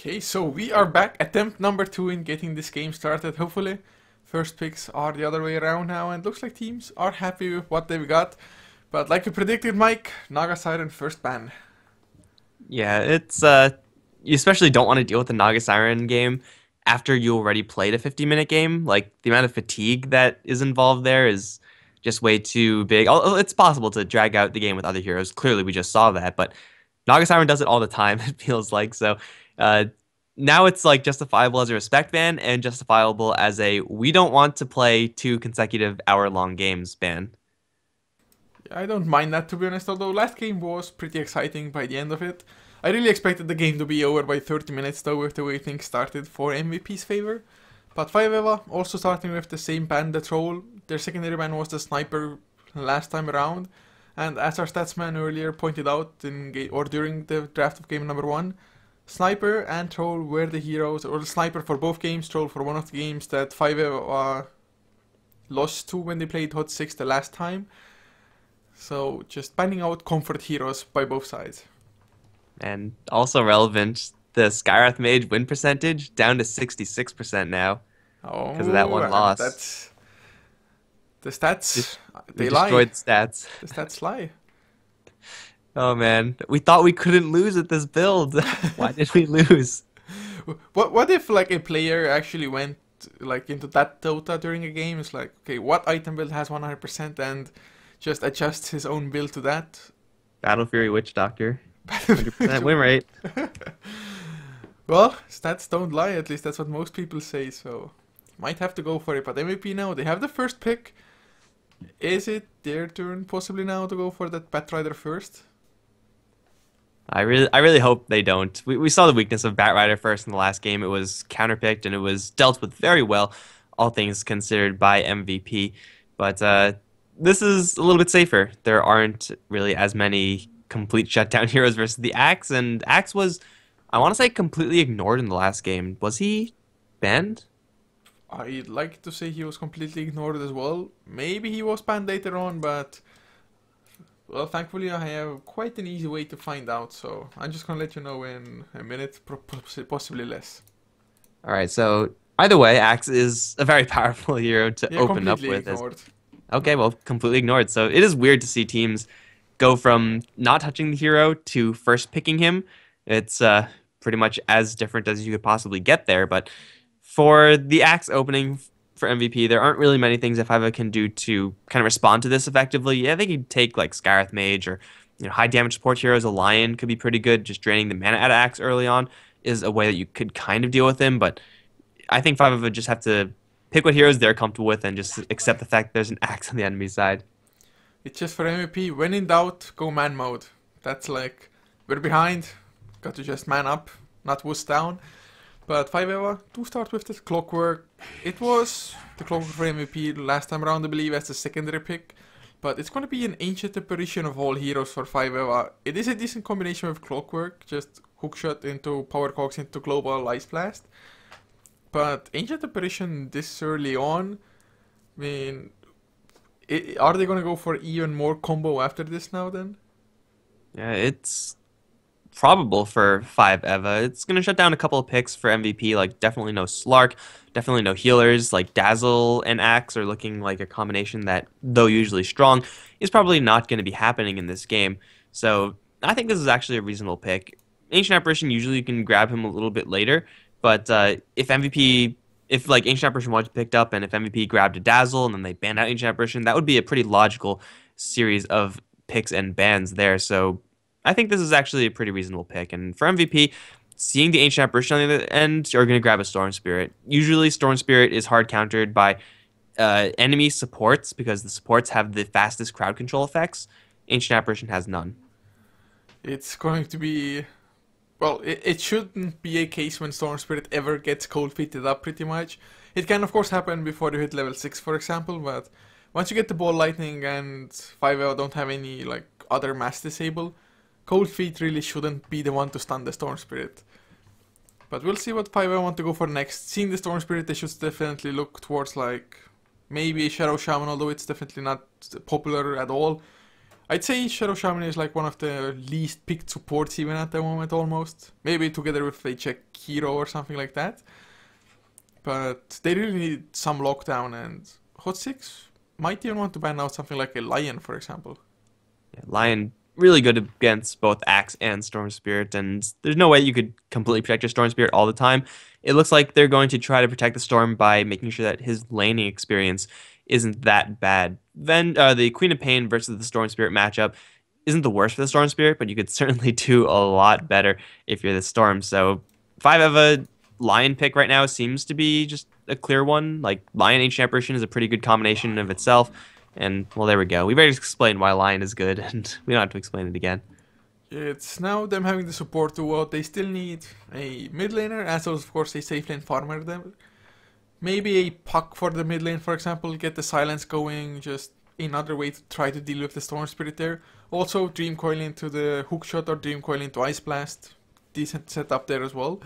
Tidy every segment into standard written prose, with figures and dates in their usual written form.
Okay, so we are back. Attempt number 2 in getting this game started, hopefully. First picks are the other way around now, and looks like teams are happy with what they've got. But like you predicted, Mike, Naga Siren first ban. Yeah, it's you especially don't want to deal with the Naga Siren game after you already played a 50-minute game. Like the amount of fatigue that is involved there is just way too big. Although it's possible to drag out the game with other heroes. Clearly, we just saw that, but Naga Siren does it all the time, it feels like. So, uh now it's like justifiable as a respect ban and justifiable as a we don't want to play 2 consecutive hour-long games ban. I don't mind that, to be honest, although last game was pretty exciting by the end of it. I really expected the game to be over by 30 minutes though, with the way things started for MVP's favor. But 5EVA also starting with the same ban, the Troll. Their secondary ban was the Sniper last time around. And as our statsman earlier pointed out during the draft of game number 1, Sniper and Troll were the heroes, or the Sniper for both games, Troll for one of the games that 5EVA lost to when they played HOT6 the last time. So just banning out comfort heroes by both sides. And also relevant, the Skywrath Mage win percentage down to 66% now because of that Oh, one and loss. that's the stats. We They lie. destroyed stats. The stats lie. Oh man, we thought we couldn't lose at this build. Why did we lose? What if like a player actually went like into that Dota during a game? It's like, okay, what item build has 100% and just adjusts his own build to that. Battle Fury Witch Doctor, 100% win rate. Well, stats don't lie. At least that's what most people say. So might have to go for it. But MVP now, they have the first pick. Is it their turn possibly now to go for that Batrider first? I really hope they don't. We saw the weakness of Batrider first in the last game. It was counterpicked and it was dealt with very well, all things considered, by MVP. But this is a little bit safer. There aren't really as many complete shutdown heroes versus the Axe, and Axe was, I want to say, completely ignored in the last game. Was he banned? I'd like to say he was completely ignored as well. Maybe he was banned later on, but well, thankfully I have quite an easy way to find out. So I'm just gonna let you know in a minute, possibly less. All right, so either way, Axe is a very powerful hero to Yeah, open up completely with. ignored. Okay, well, completely ignored. So it is weird to see teams go from not touching the hero to first picking him. It's pretty much as different as you could possibly get there. But for the Axe opening for MVP, there aren't really many things F5 can do to kind of respond to this effectively. Yeah, they could take like Skywrath Mage or high damage support heroes. A Lion could be pretty good. Just draining the mana out of Axe early on is a way that you could kind of deal with him. But I think 5 would just have to pick what heroes they're comfortable with and just accept the fact there's an Axe on the enemy side. It's just for MVP. When in doubt, go man mode. That's like, we're behind. Got to just man up, not wuss down. But 5EVA, to start with the Clockwork. It was the Clockwork for MVP last time around, I believe, as the secondary pick. But it's going to be an Ancient Apparition of all heroes for 5EVA. It is a decent combination with Clockwork, just hookshot into Power Cogs into Global Ice Blast. But Ancient Apparition this early on, I mean, are they going to go for even more combo after this now then? Yeah, it's probable for 5 Eva. It's going to shut down a couple of picks for MVP, like definitely no Slark, definitely no healers, like Dazzle and Axe are looking like a combination that, though usually strong, is probably not going to be happening in this game. So I think this is actually a reasonable pick. Ancient Apparition, usually you can grab him a little bit later, but if like Ancient Apparition was picked up and if MVP grabbed a Dazzle and then they banned out Ancient Apparition, that would be a pretty logical series of picks and bans there. So I think this is actually a pretty reasonable pick. And for MVP, seeing the Ancient Apparition on the other end, you're going to grab a Storm Spirit. Usually Storm Spirit is hard countered by enemy supports because the supports have the fastest crowd control effects. Ancient Apparition has none. It's going to be... Well, it shouldn't be a case when Storm Spirit ever gets cold fitted up pretty much. It can of course happen before you hit level 6 for example, but once you get the Ball Lightning and 5L don't have any like other mass disable, Cold Feet really shouldn't be the one to stun the Storm Spirit. But we'll see what 5L want to go for next. Seeing the Storm Spirit, they should definitely look towards like maybe a Shadow Shaman, although it's definitely not popular at all. I'd say Shadow Shaman is like one of the least picked supports even at the moment almost. Maybe together with a check hero or something like that. But they really need some lockdown, and HOT6 might even want to ban out something like a Lion, for example. Yeah, Lion really good against both Axe and Storm Spirit, and there's no way you could completely protect your Storm Spirit all the time. It looks like they're going to try to protect the Storm by making sure that his laning experience isn't that bad. Then the Queen of Pain versus the Storm Spirit matchup isn't the worst for the Storm Spirit, but you could certainly do a lot better if you're the Storm. So 5 Eva Lion pick right now seems to be just a clear one. Like Lion Ancient Apparition is a pretty good combination of itself. And, well, there we go. We've already explained why Lion is good, and we don't have to explain it again. It's now them having the support duo. They still need a mid laner, as well as, of course, a safe lane farmer. Them. Maybe a puck for the mid lane, for example. Get the silence going. Just another way to try to deal with the Storm Spirit there. Also, Dream Coil into the hookshot or Dream Coil into Ice Blast. Decent setup there as well.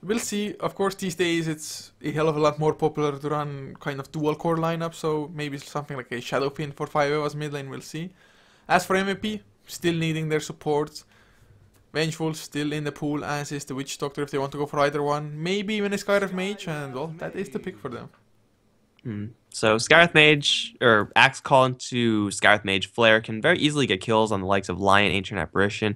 We'll see. Of course, these days it's a hell of a lot more popular to run kind of dual core lineup, so maybe something like a Shadow Fiend for 5 Eva's mid lane, we'll see. As for MVP, still needing their support. Vengeful still in the pool, as is the Witch Doctor if they want to go for either one. Maybe even a Skywrath Mage, and well, that is the pick for them. So Skywrath Mage, or Axe Call into Skywrath Mage Flare can very easily get kills on the likes of Lion Ancient Apparition.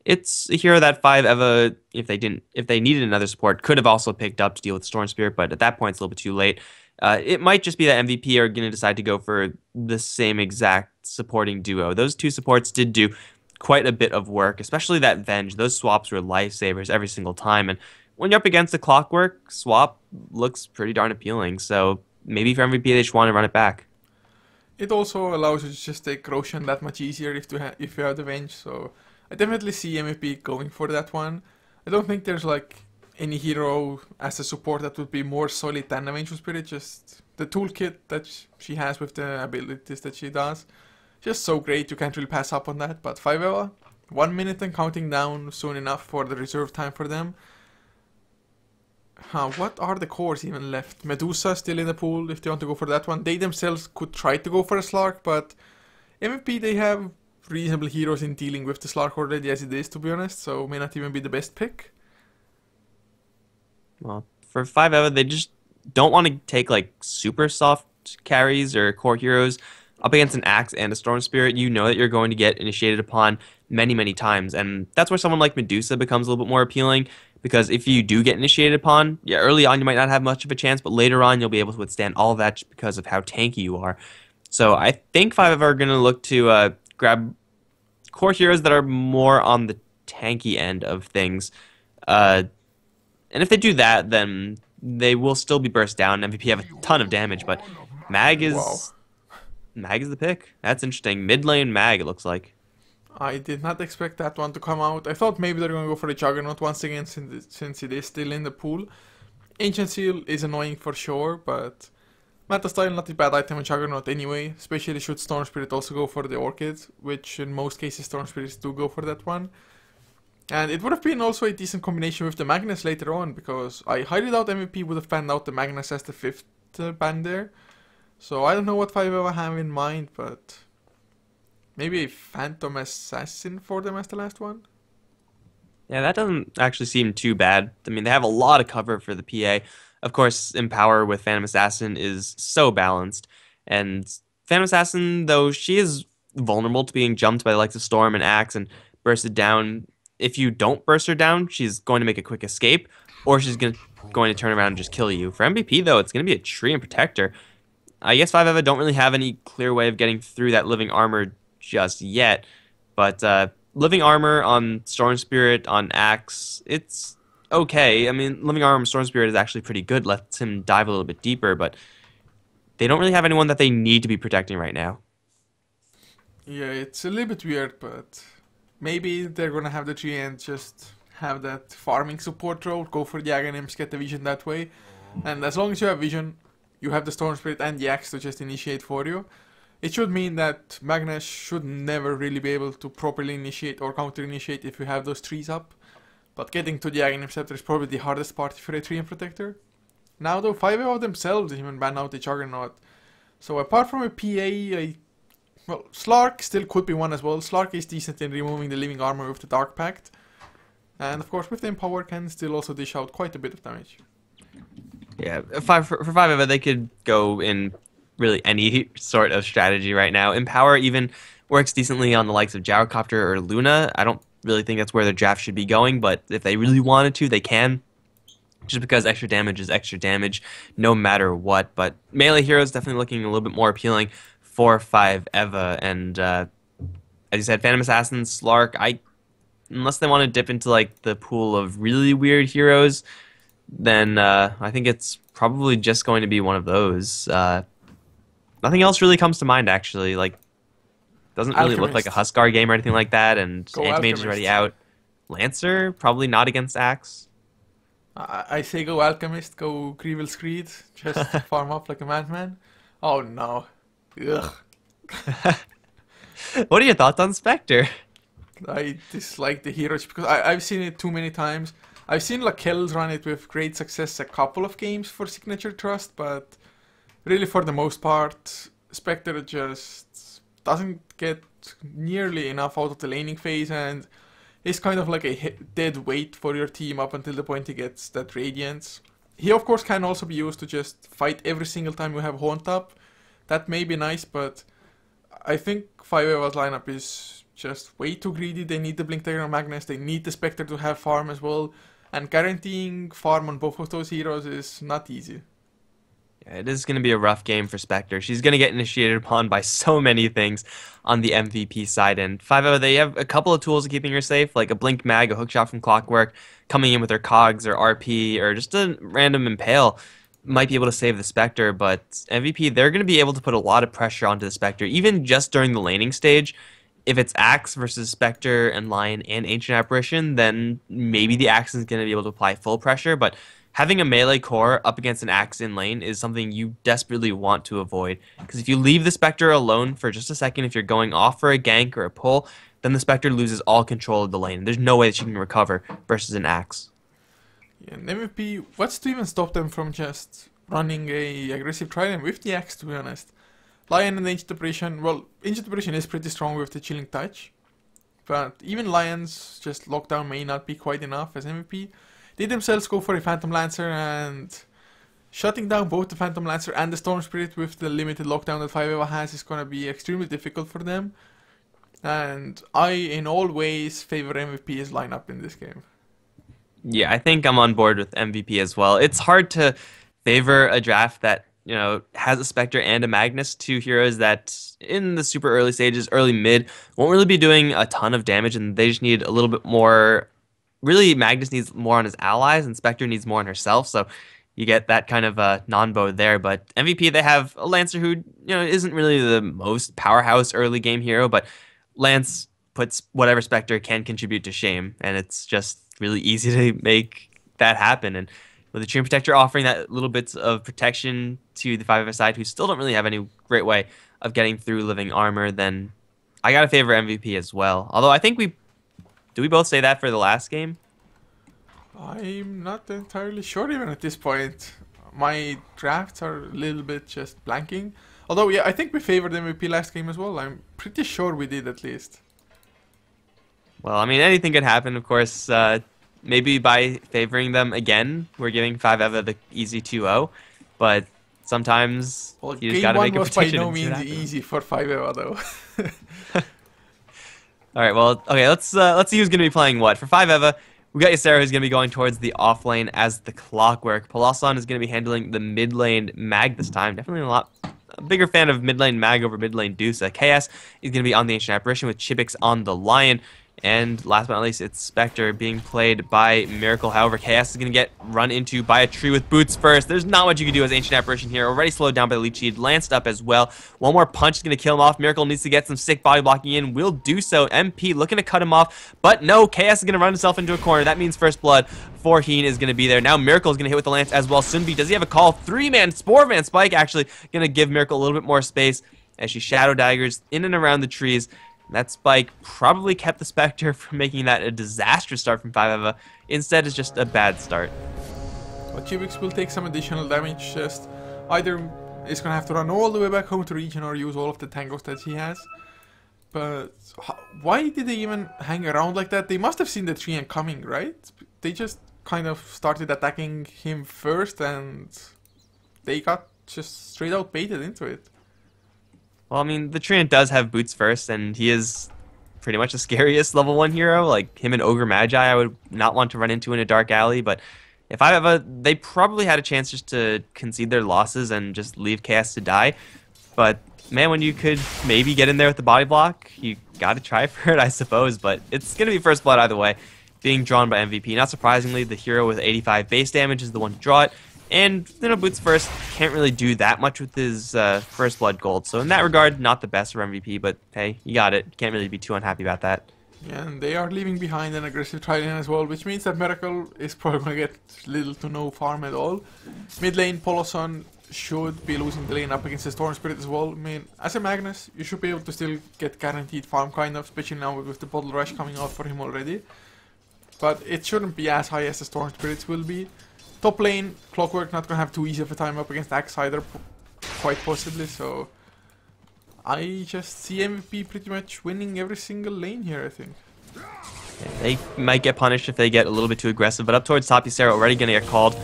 It's a hero that 5 Eva, if they needed another support, could have also picked up to deal with Storm Spirit, but at that point it's a little bit too late. It might just be that MVP are going to decide to go for the same exact supporting duo. Those two supports did do quite a bit of work, especially that Venge. Those swaps were lifesavers every single time, and when you're up against a Clockwork, swap looks pretty darn appealing, so maybe for MVP they just want to run it back. It also allows you to just take Roshan that much easier if you have the Venge, so I definitely see MVP going for that one. I don't think there's like any hero as a support that would be more solid than a Vengeful Spirit. Just the toolkit that she has with the abilities that she does. Just so great, you can't really pass up on that. But 5 Eva, 1 minute and counting down soon enough for the reserve time for them. What are the cores even left? Medusa still in the pool if they want to go for that one. They themselves could try to go for a Slark, but MVP they have reasonable heroes in dealing with the Slark already as it is, to be honest, so may not even be the best pick. Well, for 5 Eva, they just don't want to take like super soft carries or core heroes up against an Axe and a Storm Spirit. You know that you're going to get initiated upon many, many times, and that's where someone like Medusa becomes a little bit more appealing, because if you do get initiated upon, yeah, early on you might not have much of a chance, but later on you'll be able to withstand all of that just because of how tanky you are. So I think 5 Eva are going to look to grab core heroes that are more on the tanky end of things. And if they do that, then they will still be burst down. MVP have a ton of damage, but Mag is the pick. That's interesting. Mid lane Mag, it looks like. I did not expect that one to come out. I thought maybe they're going to go for a Juggernaut once again since it is still in the pool. Ancient Seal is annoying for sure, but meta style not a bad item on Juggernaut anyway, especially should Storm Spirit also go for the Orchid, which in most cases Storm Spirits do go for that one. And it would have been also a decent combination with the Magnus later on, because I highly doubt MVP would have banned out the Magnus as the 5th ban there. So I don't know what 5 Eva have in mind, but maybe a Phantom Assassin for them as the last one? Yeah, that doesn't actually seem too bad. I mean, they have a lot of cover for the PA. Of course, Empower with Phantom Assassin is so balanced. And Phantom Assassin, though she is vulnerable to being jumped by the likes of Storm and Axe and bursted down, if you don't burst her down, she's going to make a quick escape, or she's going to turn around and just kill you. For MVP, though, it's going to be a Tree and Protector. I guess 5 Eva don't really have any clear way of getting through that Living Armor just yet, but Living Armor on Storm Spirit, on Axe, it's okay. I mean, Living Armor on Storm Spirit is actually pretty good, lets him dive a little bit deeper, but they don't really have anyone that they need to be protecting right now. Yeah, it's a little bit weird, but maybe they're gonna have the tree and just have that farming support role, go for the Aghanim Imps, get the vision that way, and as long as you have vision, you have the Storm Spirit and the Axe to just initiate for you. It should mean that Magnus should never really be able to properly initiate or counter-initiate if you have those trees up. But getting to the Aghanim Scepter is probably the hardest part for a Tree and Protector. Now though, 5 of themselves even ban out the Juggernaut. So apart from a PA, Well, Slark still could be one as well. Slark is decent in removing the living armor with the Dark Pact. And of course, with the Empower can still also dish out quite a bit of damage. Yeah, for 5 of it, they could go in really any sort of strategy right now. Empower even works decently on the likes of Gyrocopter or Luna. I don't really think that's where their draft should be going, but if they really wanted to, they can. Just because extra damage is extra damage, no matter what. But melee heroes definitely looking a little bit more appealing for 5 Eva. And as you said, Phantom Assassin, Slark, unless they want to dip into like the pool of really weird heroes, then I think it's probably just going to be one of those. Nothing else really comes to mind, actually. Like, doesn't really look like a Huskar game or anything like that, and Anti-Mage is already out. Lancer, probably not against Axe. I say go Alchemist, go Grievel's Creed, just farm up like a madman. Oh no. Ugh. What are your thoughts on Spectre? I dislike the hero because I've seen it too many times. I've seen Lakells run it with great success a couple of games for Signature Trust, but really for the most part, Spectre just doesn't get nearly enough out of the laning phase and is kind of like a dead weight for your team up until the point he gets that Radiance. He of course can also be used to just fight every single time you have Haunt up. That may be nice, but I think 5 Eva's lineup is just way too greedy. They need the Blink Dagger Magnus, they need the Spectre to have farm as well, and guaranteeing farm on both of those heroes is not easy. Yeah, it is going to be a rough game for Spectre. She's going to get initiated upon by so many things on the MVP side. And 5 Eva, they have a couple of tools of keeping her safe, like a Blink Mag, a Hookshot from Clockwork, coming in with her Cogs or RP, or just a random Impale might be able to save the Spectre. But MVP, they're going to be able to put a lot of pressure onto the Spectre, even just during the laning stage. If it's Axe versus Spectre and Lion and Ancient Apparition, then maybe the Axe is going to be able to apply full pressure, but having a melee core up against an Axe in lane is something you desperately want to avoid. Because if you leave the Spectre alone for just a second, if you're going off for a gank or a pull, then the Spectre loses all control of the lane. There's no way that she can recover versus an Axe. Yeah, and MVP, what's to even stop them from just running a aggressive Trident with the Axe, to be honest? Lion and Ancient Apparition, well, Ancient Apparition is pretty strong with the Chilling Touch, but even Lion's just lockdown may not be quite enough as MVP. They themselves go for a Phantom Lancer, and shutting down both the Phantom Lancer and the Storm Spirit with the limited lockdown that 5 Eva has is going to be extremely difficult for them. And I, in all ways, favor MVP's lineup in this game. Yeah, I think I'm on board with MVP as well. It's hard to favor a draft that, you know, has a Spectre and a Magnus, two heroes that in the super early stages, early mid, won't really be doing a ton of damage, and they just need a little bit more. Really, Magnus needs more on his allies, and Spectre needs more on herself, so you get that kind of non-bow there. But MVP, they have a Lancer who, you know, isn't really the most powerhouse early game hero, but Lance puts whatever Spectre can contribute to shame, and it's just really easy to make that happen. And with the Treant Protector offering that little bits of protection to the 5 side, who still don't really have any great way of getting through living armor, then I gotta favor MVP as well. Although I think do we both say that for the last game? I'm not entirely sure even at this point. My drafts are a little bit just blanking. Although, yeah, I think we favored MVP last game as well. I'm pretty sure we did at least. Well, I mean, anything could happen, of course. Maybe by favoring them again, we're giving 5 Eva the easy 2-0. But sometimes you just gotta make a prediction. Game 1 was by no means easy for 5 Eva though. All right, well, okay, let's see who's gonna be playing what. For 5 Eva, we got Ysera, who's gonna be going towards the off lane as the Clockwork. Polosan is gonna be handling the mid lane Mag this time. Definitely a bigger fan of mid lane Mag over mid lane Dusa. KS is gonna be on the Ancient Apparition with Chibix on the Lion. And last but not least, it's Spectre being played by Miracle. However, KS is going to get run into by a tree with boots first. There's not much you can do as Ancient Apparition here. Already slowed down by the Leech Seed. Lanced up as well. One more punch is going to kill him off. Miracle needs to get some sick body blocking in. Will do so. MP looking to cut him off. But no, KS is going to run himself into a corner. That means first blood for Heen is going to be there. Now Miracle is going to hit with the Lance as well. Sunbi, does he have a call? 3-man Spore Van Spike actually going to give Miracle a little bit more space as she Shadow Daggers in and around the trees. That spike probably kept the Spectre from making that a disastrous start from 5 Eva. Instead, it's just a bad start. But Chibix will take some additional damage, just either is gonna have to run all the way back home to region or use all of the tangos that he has. But why did they even hang around like that? They must have seen the Treant coming, right? They just kind of started attacking him first and they got just straight out baited into it. Well, I mean, the Treant does have boots first, and he is pretty much the scariest level 1 hero. Like, him and Ogre Magi, I would not want to run into in a dark alley, but if I ever, they probably had a chance just to concede their losses and just leave Chaos to die. But, man, when you could maybe get in there with the body block, you gotta try for it, I suppose, but it's gonna be first blood either way, being drawn by MVP. Not surprisingly, the hero with 85 base damage is the one to draw it. And, you know, Boots First can't really do that much with his First Blood gold. So in that regard, not the best for MVP, but hey, you got it. Can't really be too unhappy about that. Yeah, and they are leaving behind an aggressive Trident as well, which means that Miracle is probably going to get little to no farm at all. Mid lane, Poloson should be losing the lane up against the Storm Spirit as well. I mean, as a Magnus, you should be able to still get guaranteed farm kind of, especially now with the Bottle Rush coming out for him already. But it shouldn't be as high as the Storm Spirits will be. Top lane, Clockwork not gonna have too easy of a time up against Axe either, quite possibly, so I just see MVP pretty much winning every single lane here, I think. Yeah, they might get punished if they get a little bit too aggressive, but up towards top, Ysera already gonna get called.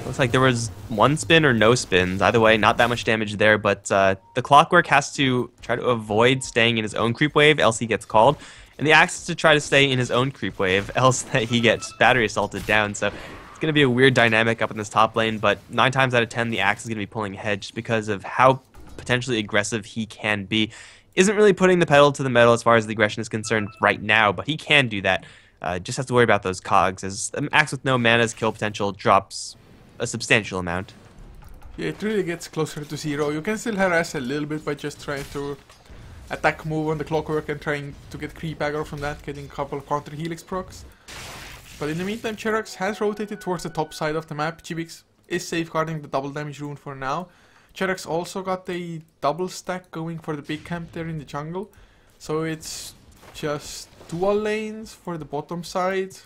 Looks like there was one spin or no spins. Either way, not that much damage there, but the Clockwork has to try to avoid staying in his own creep wave, else he gets called. And the Axe is to try to stay in his own creep wave, else that he gets battery assaulted down, so it's going to be a weird dynamic up in this top lane, but 9 times out of 10, the Axe is going to be pulling ahead just because of how potentially aggressive he can be. Isn't really putting the pedal to the metal as far as the aggression is concerned right now, but he can do that. Just has to worry about those cogs, as an Axe with no mana's kill potential drops a substantial amount. Yeah, it really gets closer to 0. You can still harass a little bit by just trying to attack move on the Clockwork and trying to get creep aggro from that, getting a couple of counter helix procs. But in the meantime, Cherax has rotated towards the top side of the map. Chibix is safeguarding the double damage rune for now. Cherax also got a double stack going for the big camp there in the jungle. So it's just dual lanes for the bottom side.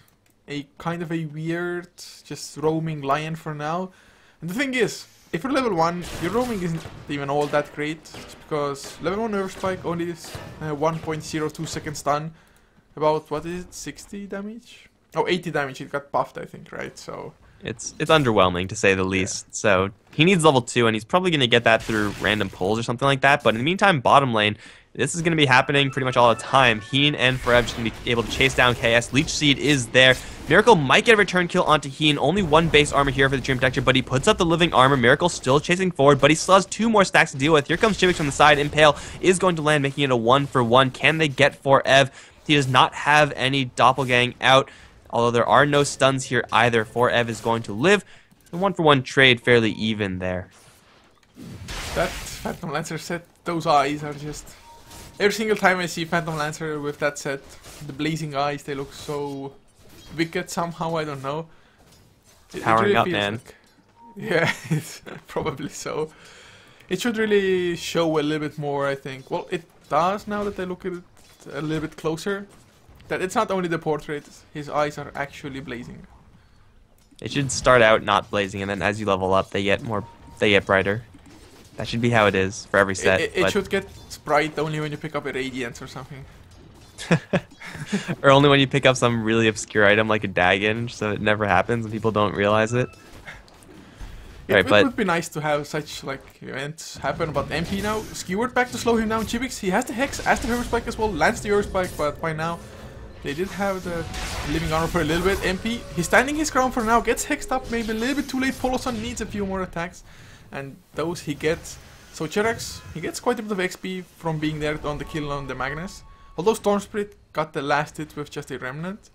A kind of a weird, just roaming lion for now. And the thing is, if you're level 1, your roaming isn't even all that great. It's because level 1 Nerve Spike only is 1.02 second stun. About, what is it, 60 damage? Oh, 80 damage, it got buffed, I think, right? So it's underwhelming, to say the least. Yeah. So he needs level 2, and he's probably going to get that through random pulls or something like that. But in the meantime, bottom lane, this is going to be happening pretty much all the time. Heen and Forev just going to be able to chase down KS. Leech Seed is there. Miracle might get a return kill onto Heen. Only 1 base armor here for the Dream Protector, but he puts up the living armor. Miracle still chasing forward, but he still has 2 more stacks to deal with. Here comes Chivix from the side. Impale is going to land, making it a 1-for-1. Can they get Forev? He does not have any Doppelgang out. Although there are no stuns here either, Forev is going to live. The 1-for-1 trade fairly even there. That Phantom Lancer set, those eyes are just... Every single time I see Phantom Lancer with that set, the blazing eyes, they look so wicked somehow, I don't know. Powering up, man. Like, yeah, it's probably so. It should really show a little bit more, I think. Well, it does now that I look at it a little bit closer. That it's not only the portrait, his eyes are actually blazing. It should start out not blazing, and then as you level up, they get brighter. That should be how it is for every set. It should get bright only when you pick up a Radiance or something. Or only when you pick up some really obscure item like a Dagon, so it never happens and people don't realize it. It would be nice to have such like events happen, but MP now, Skewered back to slow him down. Chibix, he has the Hex, as the Hero Spike as well, lands the Hero Spike, but by now they did have the living armor for a little bit. MP, he's standing his ground for now, gets hexed up, maybe a little bit too late. Poloson needs a few more attacks, and those he gets. So Cherax, he gets quite a bit of XP from being there on the kill on the Magnus. Although Storm Spirit got the last hit with just a Remnant.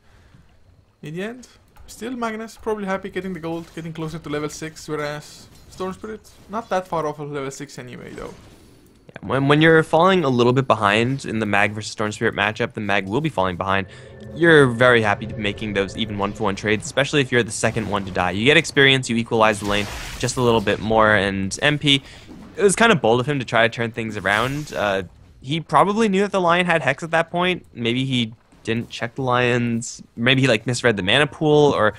In the end, still Magnus probably happy getting the gold, getting closer to level 6, whereas Storm Spirit not that far off of level 6 anyway though. When you're falling a little bit behind in the Mag versus Storm Spirit matchup, the Mag will be falling behind. You're very happy to be making those even 1-for-1 trades, especially if you're the second one to die. You get experience, you equalize the lane just a little bit more, and MP, it was kind of bold of him to try to turn things around. He probably knew that the Lion had Hex at that point. Maybe he didn't check the Lions. Maybe he like misread the mana pool, or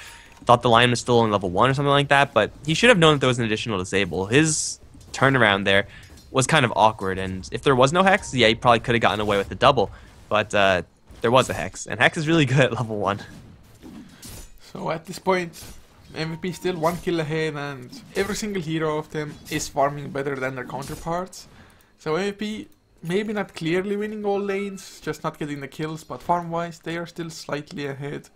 thought the Lion was still on level 1 or something like that, but he should have known that there was an additional disable. His turnaround there was kind of awkward. And if there was no Hex, yeah, he probably could have gotten away with the double. But there was a Hex, and Hex is really good at level 1. So at this point, MVP still 1 kill ahead, and every single hero of them is farming better than their counterparts. So MVP maybe not clearly winning all lanes, just not getting the kills, but farm-wise they are still slightly ahead.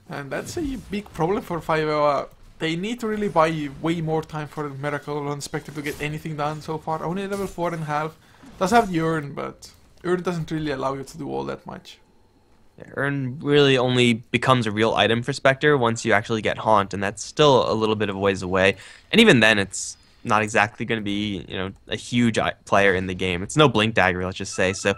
And that's a big problem for 5 They need to really buy way more time for Miracle on Spectre to get anything done so far. Only level 4.5. Does have the Urn, but Urn doesn't really allow you to do all that much. Yeah, Urn really only becomes a real item for Spectre once you actually get Haunt, and that's still a little bit of a ways away. And even then, it's not exactly going to be, you know, a huge player in the game. It's no Blink Dagger, let's just say. So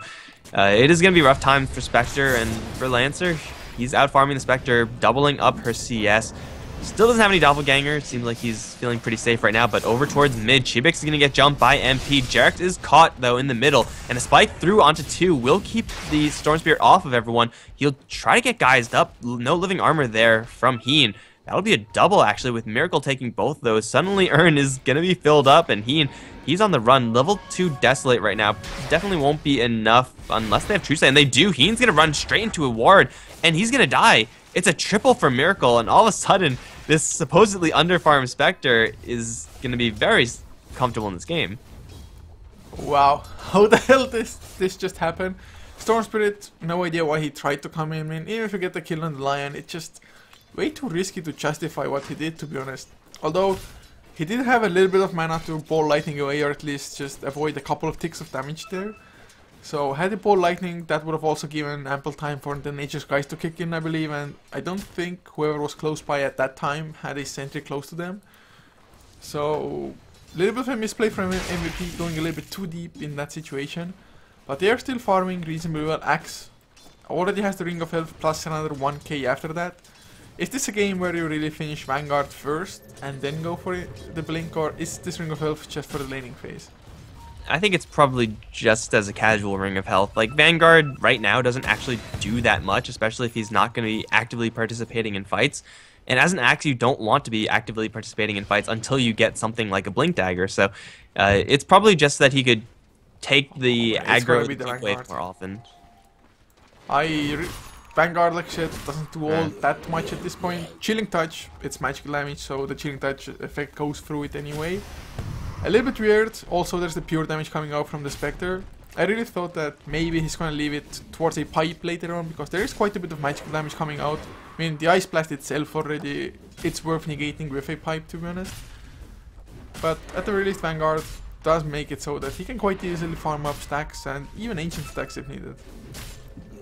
it is going to be a rough time for Spectre, and for Lancer, he's out farming the Spectre, doubling up her CS. Still doesn't have any Doppelganger. It seems like he's feeling pretty safe right now, but over towards mid, Chibix is going to get jumped by MP. Jarek is caught, though, in the middle, and a spike through onto 2 will keep the Storm Spirit off of everyone. He'll try to get guysed up. No living armor there from Heen. That'll be a double, actually, with Miracle taking both those. Suddenly, Urn is going to be filled up, and he's on the run. Level 2 Desolate right now definitely won't be enough unless they have True Sight, and they do. Heen's going to run straight into a ward, and he's going to die. It's a triple for Miracle, and all of a sudden, this supposedly underfarmed Spectre is going to be very comfortable in this game. Wow, how the hell this just happened? Storm Spirit, no idea why he tried to come in. I mean, even if you get the kill on the Lion, it's just way too risky to justify what he did, to be honest. Although, he did have a little bit of mana to ball lightning away, or at least just avoid a couple of ticks of damage there. So had he ball lightning, that would have also given ample time for the Nature's Guys to kick in, I believe, and I don't think whoever was close by at that time had a sentry close to them. So, a little bit of a misplay from MVP, going a little bit too deep in that situation. But they are still farming reasonably well. Axe already has the Ring of Health plus another 1k after that. Is this a game where you really finish Vanguard first and then go for the Blink, or is this Ring of Health just for the laning phase? I think it's probably just as a casual Ring of Health. Like, Vanguard right now doesn't actually do that much, especially if he's not going to be actively participating in fights. And as an Axe, you don't want to be actively participating in fights until you get something like a Blink Dagger. So it's probably just that he could take the aggro wave more often. Vanguard, like shit, doesn't do all that much at this point. Chilling Touch, it's magical damage, so the Chilling Touch effect goes through it anyway. A little bit weird, also there's the pure damage coming out from the Spectre. I really thought that maybe he's gonna leave it towards a pipe later on, because there is quite a bit of magical damage coming out. I mean, the Ice Blast itself already, it's worth negating with a pipe, to be honest. But at the very least, Vanguard does make it so that he can quite easily farm up stacks, and even ancient stacks if needed.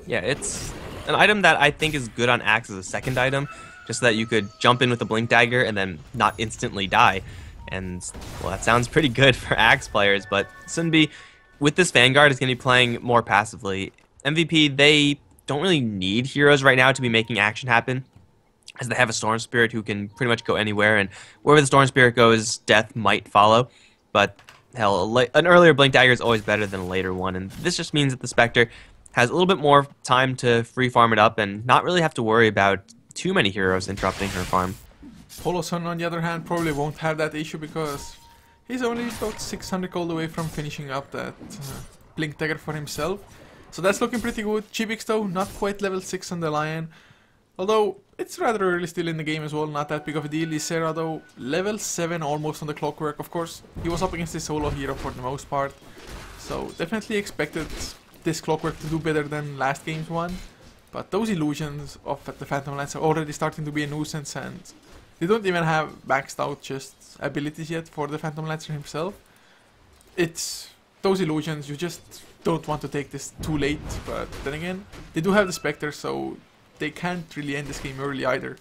Yeah, it's an item that I think is good on Axe as a second item, just so that you could jump in with a Blink Dagger and then not instantly die. And, well, that sounds pretty good for Axe players, but Sunbi, with this Vanguard, is going to be playing more passively. MVP, they don't really need heroes right now to be making action happen, as they have a Storm Spirit who can pretty much go anywhere, and wherever the Storm Spirit goes, death might follow. But, hell, an earlier Blink Dagger is always better than a later one, and this just means that the Spectre has a little bit more time to free farm it up and not really have to worry about too many heroes interrupting her farm. Polo Sun, on the other hand, probably won't have that issue because he's only about 600 gold away from finishing up that Blink Dagger for himself. So that's looking pretty good. Chibix, though, not quite level 6 on the Lion. Although, it's rather early still in the game as well, not that big of a deal. Isera, though, level 7 almost on the Clockwork. Of course, he was up against a solo hero for the most part. So, definitely expected this Clockwork to do better than last game's one. But those illusions of the Phantom Lance are already starting to be a nuisance, and they don't even have maxed out just abilities yet for the Phantom Lancer himself. It's those illusions, you just don't want to take this too late, but then again, they do have the Spectre, so they can't really end this game early either.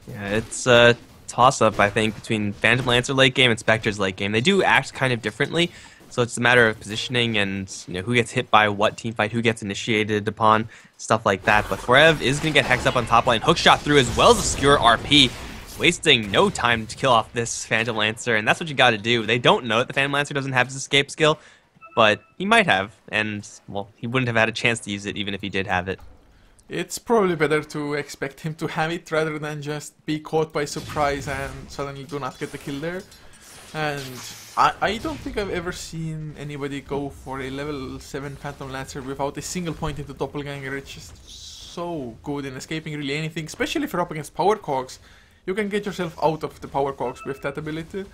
Yeah, it's a toss-up, I think, between Phantom Lancer late game and Spectre's late game. They do act kind of differently, so it's a matter of positioning and, you know, who gets hit by what teamfight, who gets initiated upon, stuff like that. But Forev is going to get hexed up on top lane, hookshot through as well as obscure RP, wasting no time to kill off this Phantom Lancer, and that's what you got to do. They don't know that the Phantom Lancer doesn't have his escape skill, but he might have, and, well, he wouldn't have had a chance to use it even if he did have it. It's probably better to expect him to have it rather than just be caught by surprise and suddenly do not get the kill there. And I don't think I've ever seen anybody go for a level 7 Phantom Lancer without a single point into Doppelganger. It's just so good in escaping really anything, especially if you're up against power cogs. You can get yourself out of the power cogs with that ability.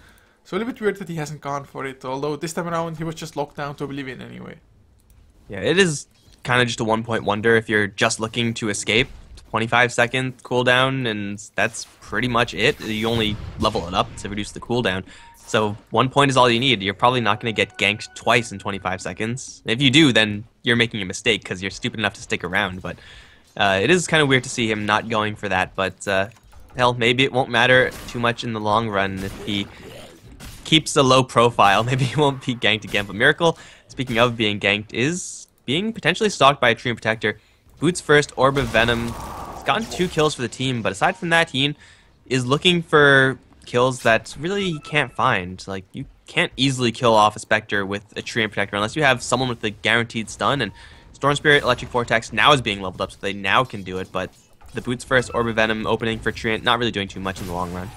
So a little bit weird that he hasn't gone for it, although this time around he was just locked down to Oblivion anyway. Yeah, it is kind of just a 1-point wonder if you're just looking to escape. 25-second cooldown, and that's pretty much it. You only level it up to reduce the cooldown. So 1 point is all you need. You're probably not going to get ganked twice in 25 seconds. If you do, then you're making a mistake because you're stupid enough to stick around. But it is kind of weird to see him not going for that. But hell, maybe it won't matter too much in the long run if he keeps a low profile. Maybe he won't be ganked again. But Miracle, speaking of being ganked, is being potentially stalked by a Treant Protector. Boots first, Orb of Venom. He's gotten 2 kills for the team, but aside from that, he is looking for kills that really he can't find. Like, you can't easily kill off a Spectre with a Treant Protector unless you have someone with a guaranteed stun, and Storm Spirit, Electric Vortex now is being leveled up, so they now can do it, but the Boots first, Orb of Venom opening for Treant, not really doing too much in the long run.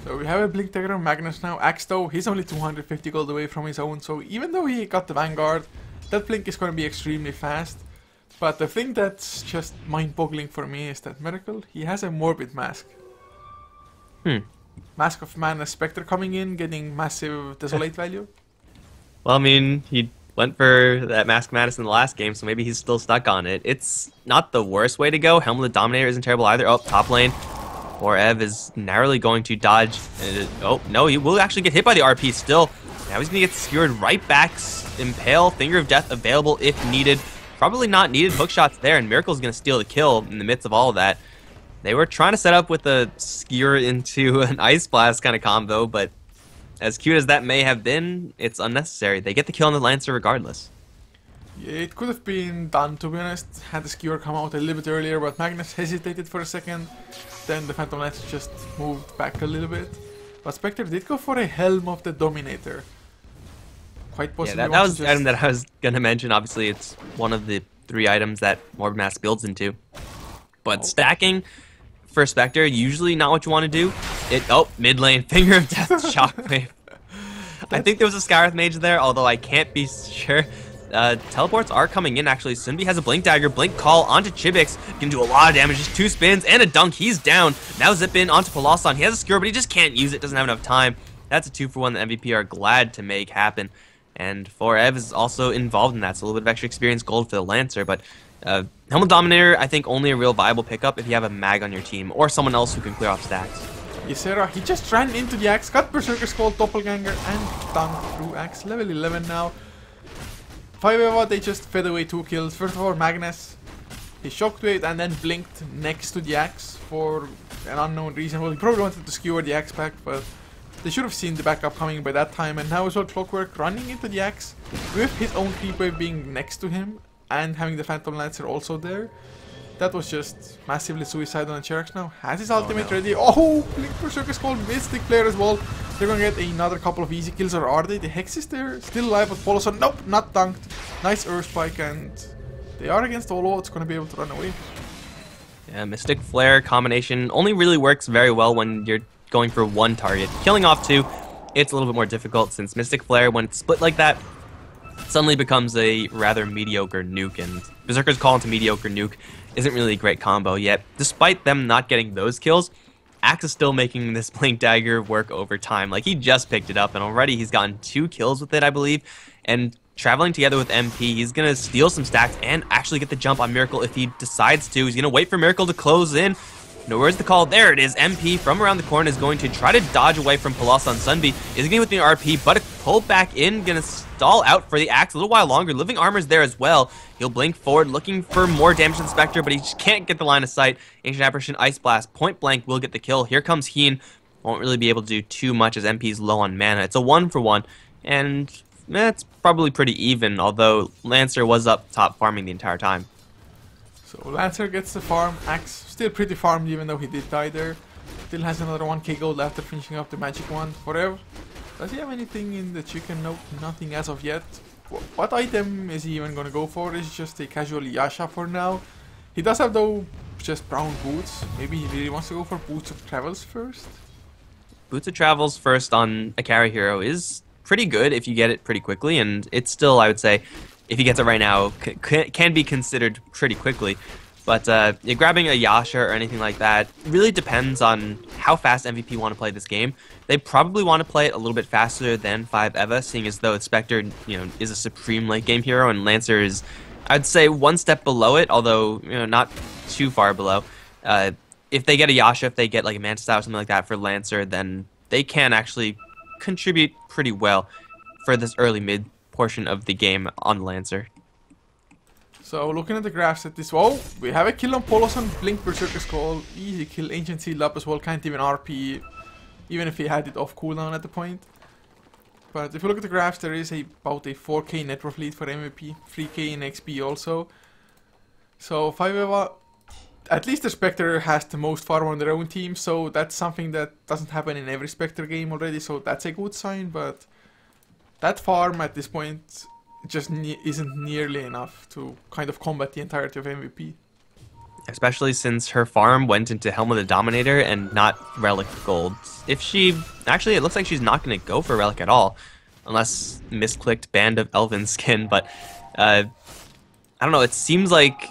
So we have a Blink Dagger on Magnus now. Axe though, he's only 250 gold away from his own, so even though he got the Vanguard, that Blink is going to be extremely fast. But the thing that's just mind-boggling for me is that Miracle, he has a Morbid Mask. Mask of Mana Spectre coming in, getting massive Desolate value. Well, I mean, he went for that Mask of Madness in the last game, so maybe he's still stuck on it. It's not the worst way to go. Helm of the Dominator isn't terrible either. Oh, top lane. Or Ev is narrowly going to dodge. Oh, no, he will actually get hit by the RP still. Now he's going to get skewered right back. Impale, Finger of Death available if needed. Probably not needed. Hook shots there, and Miracle's going to steal the kill in the midst of all of that. They were trying to set up with a skewer into an Ice Blast kind of combo, but as cute as that may have been, it's unnecessary. They get the kill on the Lancer regardless. Yeah, it could have been done, to be honest, had the skewer come out a little bit earlier, but Magnus hesitated for a second. Then the Phantom Lancer just moved back a little bit. But Spectre did go for a Helm of the Dominator. Quite possibly. Yeah, that was the item that I was going to mention. Obviously, it's one of the 3 items that Morbid Mask builds into. But stacking for Spectre, usually not what you want to do. Mid lane, Finger of Death, Shockwave. I think there was a Skywrath Mage there, although I can't be sure. Teleports are coming in, actually. Sunbi has a Blink Dagger, Blink Call onto Chibix. Can do a lot of damage, just 2 spins and a dunk. He's down. Now Zip in onto Polosan. He has a Skewer, but he just can't use it, doesn't have enough time. That's a 2-for-1 that MVP are glad to make happen. And 4Ev is also involved in that, so a little bit of extra experience gold for the Lancer, but Helm of Dominator, I think only a real viable pickup if you have a mag on your team, or someone else who can clear off stacks. Ysera, he just ran into the Axe, got Berserker Skull, Doppelganger, and dunked through Axe. Level 11 now. 5 Eva, they just fed away 2 kills. First of all, Magnus, he shockwaved and then blinked next to the Axe for an unknown reason. Well, he probably wanted to skewer the Axe back, but they should have seen the backup coming by that time. And now as well, Clockwork running into the Axe with his own creep wave being next to him and having the Phantom Lancer also there. That was just massively suicidal, and Chirax now has his ultimate ready. Oh, Blink Berserker Skull, Mystic Flare as well. They're gonna get another couple of easy kills, or are they? The Hex is there, still alive, but Polosan, nope, not dunked. Nice Earth Spike, and they are against Olo, it's gonna be able to run away. Yeah, Mystic Flare combination only really works very well when you're going for 1 target. Killing off 2, it's a little bit more difficult, since Mystic Flare, when it's split like that, suddenly becomes a rather mediocre nuke, and Berserker's Call into mediocre nuke isn't really a great combo yet. Despite them not getting those kills, Axe is still making this Blink Dagger work over time. Like, he just picked it up, and already he's gotten 2 kills with it, I believe, and traveling together with MP, he's going to steal some stacks and actually get the jump on Miracle if he decides to. He's going to wait for Miracle to close in. No, where's the call? There it is. MP from around the corner is going to try to dodge away from Polosan. Sunbi is getting with the RP, but pulled back in, going to stall out for the Axe a little while longer. Living Armor's there as well. He'll blink forward, looking for more damage than Spectre, but he just can't get the line of sight. Ancient Apparition, Ice Blast, point blank will get the kill. Here comes Heen. Won't really be able to do too much as MP's low on mana. It's a 1-for-1, and it's probably pretty even, although Lancer was up top farming the entire time. So Lancer gets the farm, Axe still pretty farmed even though he did die there. Still has another 1k gold after finishing up the magic wand. Forever. Does he have anything in the chicken? Nope, nothing as of yet. What item is he even gonna go for? Is just a casual Yasha for now. He does have though just brown boots. Maybe he really wants to go for boots of travels first. Boots of Travels first on a carry hero is pretty good if you get it pretty quickly, and it's still, I would say, if he gets it right now, can be considered pretty quickly. But grabbing a Yasha or anything like that really depends on how fast MVP want to play this game. They probably want to play it a little bit faster than 5 Eva, seeing as though Spectre, is a supreme late game hero, and Lancer is, I'd say, one step below it, although not too far below. If they get a Yasha, if they get like a Manta Style or something like that for Lancer, then they can actually contribute pretty well for this early mid portion of the game on Lancer. So looking at the graphs at this, well, we have a kill on Poloson, Blink Berserker Skull, easy kill, Ancient Sealed up as well, can't even RP, even if he had it off cooldown at the point. But if you look at the graphs, there is about a 4k net worth lead for MVP, 3k in XP also. So 5 Eva, at least the Spectre has the most farm on their own team, so that's something that doesn't happen in every Spectre game already, so that's a good sign, but that farm at this point just isn't nearly enough to kind of combat the entirety of MVP. Especially since her farm went into Helm the Dominator and not Relic Gold. If she... Actually, it looks like she's not going to go for Relic at all. Unless misclicked Band of Elven Skin, but... I don't know, it seems like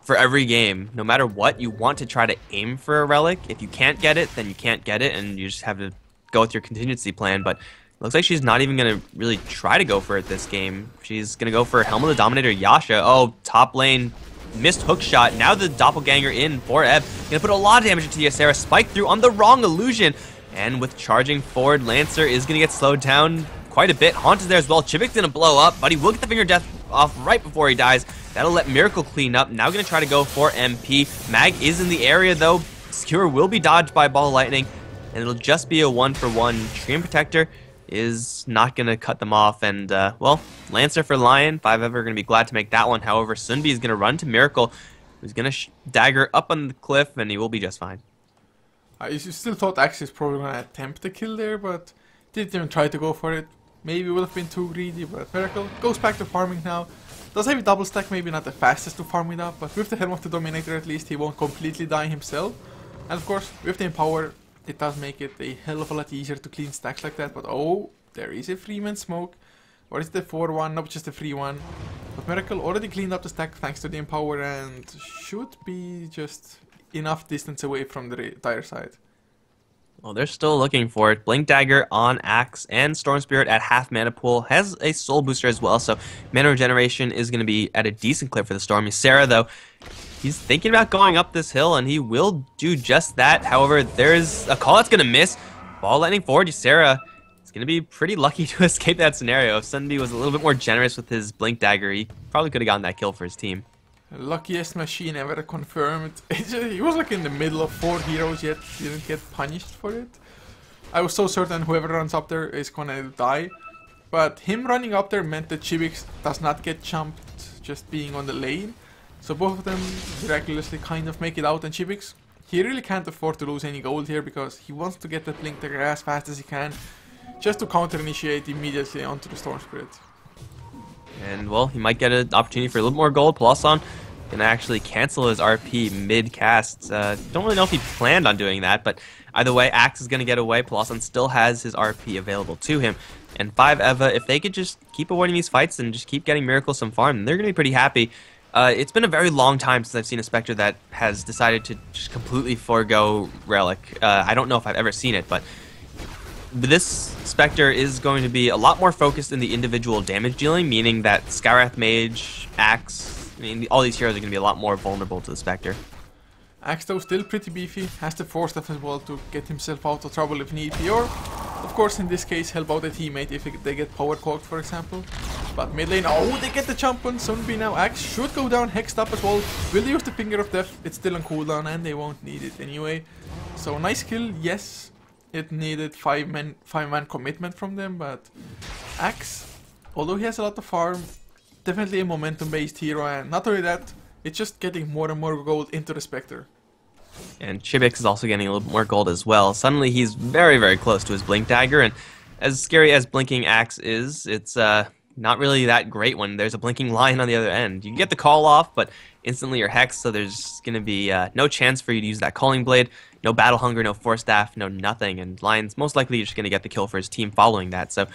for every game, no matter what, you want to try to aim for a Relic. If you can't get it, then you can't get it, and you just have to go with your contingency plan, but... Looks like she's not even going to really try to go for it this game. She's going to go for Helm of the Dominator Yasha. Oh, top lane, missed hook shot. Now the Doppelganger in for Ebb. Going to put a lot of damage into Ysera. Spike through on the wrong illusion. And with charging forward, Lancer is going to get slowed down quite a bit. Haunt is there as well. Chivic's going to blow up, but he will get the Finger Death off right before he dies. That'll let Miracle clean up. Now going to try to go for MP. Mag is in the area, though. Skewer will be dodged by Ball of Lightning. And it'll just be a 1-for-1. Treant Protector is not going to cut them off, and well, Lancer for Lion, 5 Eva are going to be glad to make that one. However, Sunbi is going to run to Miracle, who's going to dagger up on the cliff, and he will be just fine. I still thought Axe is probably going to attempt the kill there, but didn't even try to go for it. Maybe would have been too greedy, but Miracle goes back to farming now. Does have a double stack, maybe not the fastest to farm it up, but with the Helm of the Dominator at least he won't completely die himself. And of course, with the Empower, it does make it a hell of a lot easier to clean stacks like that, but oh, there is a 3-man smoke. Or is it the 4-1? Nope, just a 3-1. But Miracle already cleaned up the stack thanks to the Empower and should be just enough distance away from the dire side. Well, they're still looking for it. Blink Dagger on Axe and Storm Spirit at half mana pool. Has a Soul Booster as well, so mana regeneration is going to be at a decent clip for the Storm. Ysera, though, he's thinking about going up this hill, and he will do just that. However, there's a call that's going to miss. Ball lightning forward. Ysera is going to be pretty lucky to escape that scenario. If Sunbi was a little bit more generous with his Blink Dagger, he probably could have gotten that kill for his team. Luckiest machine ever confirmed. He was like in the middle of 4 heroes, yet didn't get punished for it. I was so certain whoever runs up there is gonna die. But him running up there meant that Chivix does not get jumped just being on the lane. So both of them miraculously kind of make it out, and Chivix, he really can't afford to lose any gold here because he wants to get that Blink Dagger as fast as he can, just to counter-initiate immediately onto the Storm Spirit. And, well, he might get an opportunity for a little more gold. Poloson can actually cancel his RP mid-cast. Don't really know if he planned on doing that, but either way, Axe is going to get away. Poloson still has his RP available to him. And 5 Eva, if they could just keep avoiding these fights and just keep getting Miracle some farm, they're going to be pretty happy. It's been a very long time since I've seen a Spectre that has decided to just completely forego Relic. I don't know if I've ever seen it, but this Spectre is going to be a lot more focused in the individual damage dealing, meaning that Skywrath Mage, Axe, I mean, all these heroes are going to be a lot more vulnerable to the Spectre. Axe, though, still pretty beefy, has the Force Staff as well to get himself out of trouble if need be, or, of course, in this case, help out a teammate if they get power caught, for example. But mid lane, oh, they get the jump on Sunbi now. Axe should go down, hexed up as well. Will they use the Finger of Death? It's still on cooldown, and they won't need it anyway. So, nice kill, yes. It needed 5-man commitment from them, but Axe, although he has a lot of farm, definitely a momentum-based hero, and not only that, it's just getting more and more gold into the Spectre. And Chibix is also getting a little bit more gold as well. Suddenly he's very, very close to his Blink Dagger, and as scary as Blinking Axe is, it's not really that great when there's a Blinking Lion on the other end. You can get the call off, but instantly you're hexed, so there's going to be no chance for you to use that Calling Blade. no battle hunger, no force staff, no nothing, and Lion's most likely just going to get the kill for his team following that. So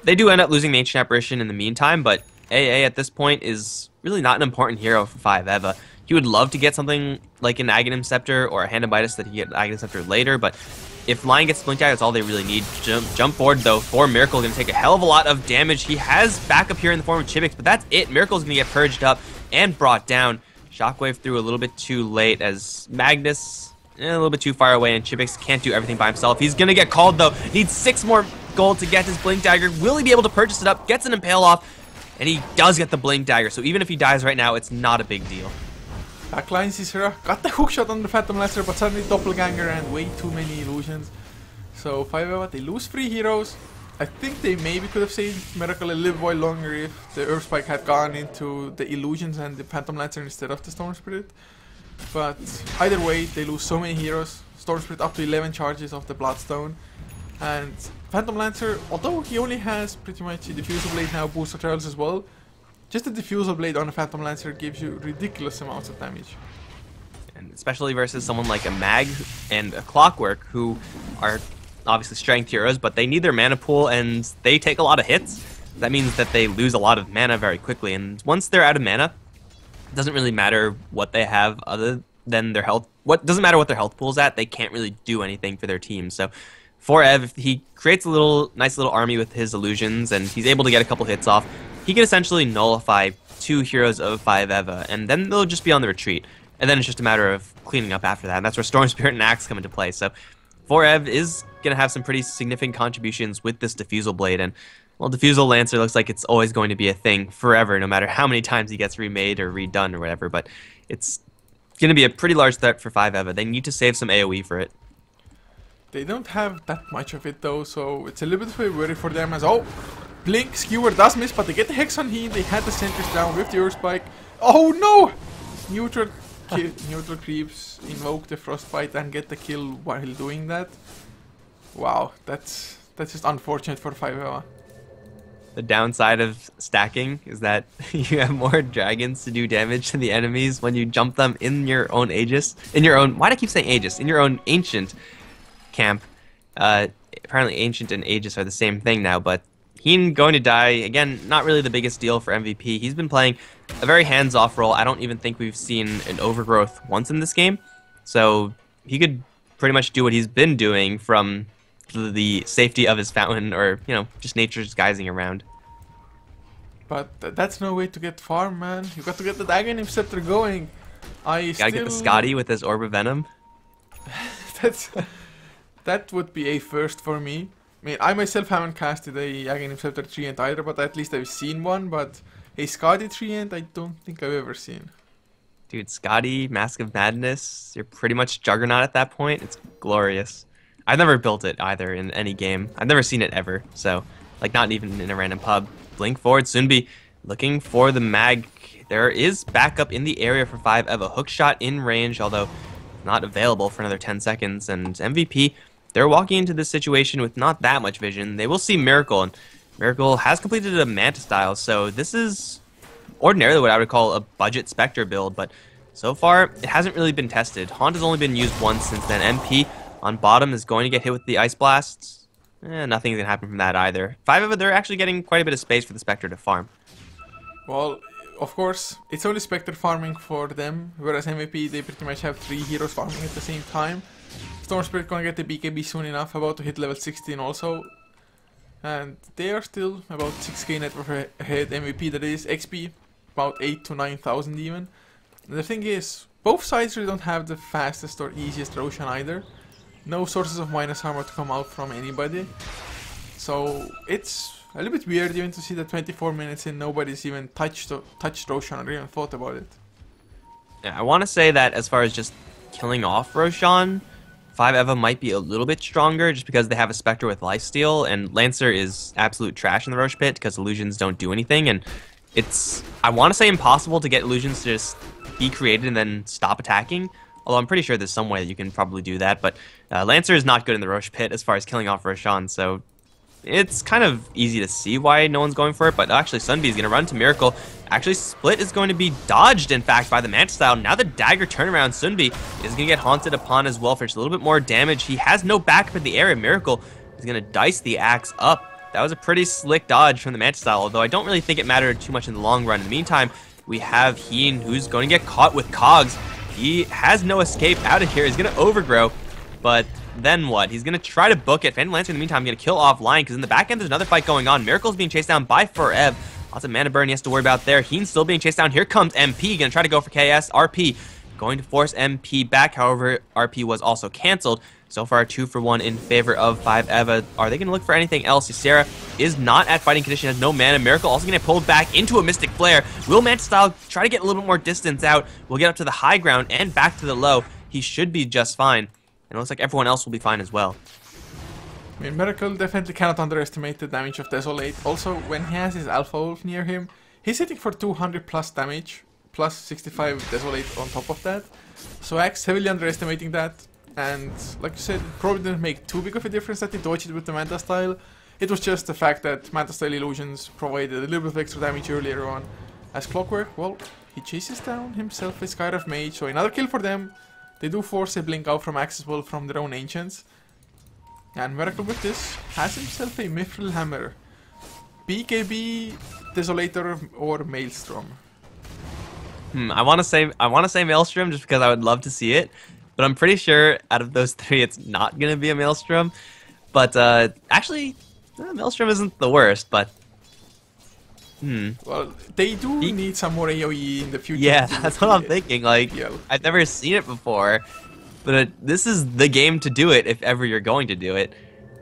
they do end up losing the Ancient Apparition in the meantime, but AA at this point is really not an important hero for 5-Eva. He would love to get something like an Aghanim Scepter or a Hand of Midas that he get Aghanim Scepter later, but if Lion gets Blink Dagger, that's all they really need. Jump forward, though, for Miracle, going to take a hell of a lot of damage. He has backup here in the form of Chibix, but that's it. Miracle's going to get purged up and brought down. Shockwave through a little bit too late as Magnus a little bit too far away, and Chibix can't do everything by himself. He's going to get called, though. Needs 6 more gold to get his Blink Dagger. Will he be able to purchase it up? Gets an Impale off, and he does get the Blink Dagger. So even if he dies right now, it's not a big deal. Backlines is got the hookshot on the Phantom Lancer, but suddenly Doppelganger and way too many illusions. So 5-Eva, they lose 3 heroes. I think they maybe could have saved Miracle a little while longer if the Earth Spike had gone into the illusions and the Phantom Lancer instead of the Storm Spirit. But either way, they lose so many heroes. Storm Spirit up to 11 charges of the Bloodstone. And Phantom Lancer, although he only has pretty much a Diffusal Blade now, booster trials as well, just a Diffusal Blade on a Phantom Lancer gives you ridiculous amounts of damage. And especially versus someone like a Mag and a Clockwork, who are obviously strength heroes, but they need their mana pool and they take a lot of hits. That means that they lose a lot of mana very quickly, and once they're out of mana, it doesn't really matter what they have other than their health. What doesn't matter what their health pool's at, they can't really do anything for their team. So for Ev, he creates a nice little army with his illusions, and he's able to get a couple hits off. He can essentially nullify 2 heroes of 5-Eva, and then they'll just be on the retreat. And then it's just a matter of cleaning up after that, and that's where Storm Spirit and Axe come into play. So 4-Ev is going to have some pretty significant contributions with this Diffusal Blade, and well, Diffusal Lancer looks like it's always going to be a thing forever, no matter how many times he gets remade or redone or whatever, but it's going to be a pretty large threat for 5-Eva. They need to save some AoE for it. They don't have that much of it though, so it's a little bit of a worry for them as, oh, Blink, Skewer does miss, but they get the Hex on Heat, they had the Sentries down with the Earth Spike. Oh no! Neutral creeps invoke the Frostbite and get the kill while doing that. Wow, that's just unfortunate for 5-Eva. The downside of stacking is that you have more dragons to do damage to the enemies when you jump them in your own Aegis. Why do I keep saying Aegis? In your own Ancient camp. Apparently Ancient and Aegis are the same thing now, but Heen going to die, again, not really the biggest deal for MVP. He's been playing a very hands-off role. I don't even think we've seen an Overgrowth once in this game. So he could pretty much do what he's been doing from the safety of his fountain, or, you know, just nature's guising around. But that's no way to get farm, man. You got to get the Aghanim Scepter going. Gotta get the Scotty with his Orb of Venom. That would be a first for me. I mean, I myself haven't casted a Aghanim Scepter Treant either, but at least I've seen one. But a Scotty Treant, I don't think I've ever seen. Dude, Scotty, Mask of Madness, you're pretty much Juggernaut at that point. It's glorious. I've never built it either in any game. I've never seen it ever, so, like, not even in a random pub. Blink forward, Sunbi looking for the Mag. There is backup in the area for 5-Eva. Hookshot in range, although not available for another 10 seconds. And MVP, they're walking into this situation with not that much vision. They will see Miracle, and Miracle has completed a Manta style, so this is ordinarily what I would call a budget Spectre build, but so far it hasn't really been tested. Haunt has only been used once since then. MP on bottom is going to get hit with the Ice Blasts. Nothing's going to happen from that either. 5-Eva, they're actually getting quite a bit of space for the Spectre to farm. Well, of course, it's only Spectre farming for them, whereas MVP, they pretty much have 3 heroes farming at the same time. Storm Spirit gonna get the BKB soon enough, about to hit level 16 also. And they are still about 6k net worth ahead. MVP, that is, XP, about 8 to 9,000 even. And the thing is, both sides really don't have the fastest or easiest Roshan either. No sources of minus armor to come out from anybody. So it's a little bit weird even to see that 24 minutes in nobody's even touched Roshan or even thought about it. Yeah, I want to say that as far as just killing off Roshan, 5-Eva might be a little bit stronger just because they have a Spectre with lifesteal, and Lancer is absolute trash in the Rosh Pit because illusions don't do anything, and it's, I want to say, impossible to get illusions to just be created and then stop attacking. Although I'm pretty sure there's some way that you can probably do that, but Lancer is not good in the Rosh Pit as far as killing off Roshan, so It's kind of easy to see why no one's going for it, but actually Sunbee is going to run to Miracle. Actually, Split is going to be dodged, in fact, by the Manta Style. Now the dagger turnaround, Sunbee is going to get haunted upon as well for just a little bit more damage. He has no backup in the area. Miracle is going to dice the axe up. That was a pretty slick dodge from the Manta Style, although I don't really think it mattered too much in the long run. In the meantime, we have Heen, who's going to get caught with Cogs. He has no escape out of here. He's going to overgrow, but then what? He's going to try to book it. Phantom Lancer, in the meantime, going to kill off Lion, because in the back end, there's another fight going on. Miracle's being chased down by Forev. Lots of mana burn he has to worry about there. Heen's still being chased down. Here comes MP, going to try to go for KS. RP going to force MP back. However, RP was also canceled. So far, 2 for 1 in favor of 5 Eva. Are they going to look for anything else? Ysera is not at fighting condition, has no mana. Miracle also going to pull back into a Mystic Flare. Will Manta Style try to get a little bit more distance out? We'll get up to the high ground and back to the low. He should be just fine. And it looks like everyone else will be fine as well. I mean, Miracle definitely cannot underestimate the damage of Desolate. Also, when he has his Alpha Wolf near him, he's hitting for 200 plus damage, plus 65 Desolate on top of that. So Axe heavily underestimating that. And like you said, it probably didn't make too big of a difference that he dodged it with the Manta Style. It was just the fact that Manta Style illusions provided a little bit of extra damage earlier on. As Clockwork, well, he chases down himself a Skyrive Mage, so another kill for them. They do force a blink out from Axe as well from their own Ancients. And Miracle with this has himself a Mithril Hammer. BKB, Desolator, or Maelstrom. I want to say Maelstrom just because I would love to see it. But I'm pretty sure out of those 3, it's not going to be a Maelstrom. But actually, Maelstrom isn't the worst, but... Well, they do need some more AoE in the future. Yeah, that's what I'm thinking. Like, I've never seen it before. But this is the game to do it if ever you're going to do it.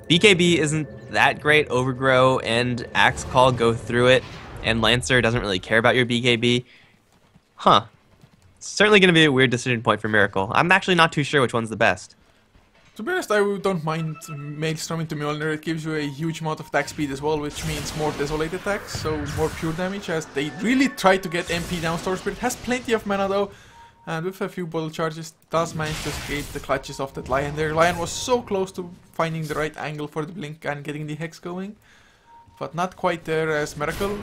BKB isn't that great. Overgrow and Axe Call go through it. And Lancer doesn't really care about your BKB. Huh. Certainly going to be a weird decision point for Miracle. I'm actually not too sure which one's the best. To be honest, I don't mind Maelstrom into Mjolnir. It gives you a huge amount of attack speed as well, which means more Desolate attacks, so more pure damage, as they really try to get MP down. Storm Spirit has plenty of mana though, and with a few bottle charges, does manage to escape the clutches of that Lion there. Lion was so close to finding the right angle for the blink and getting the Hex going, but not quite there as Miracle.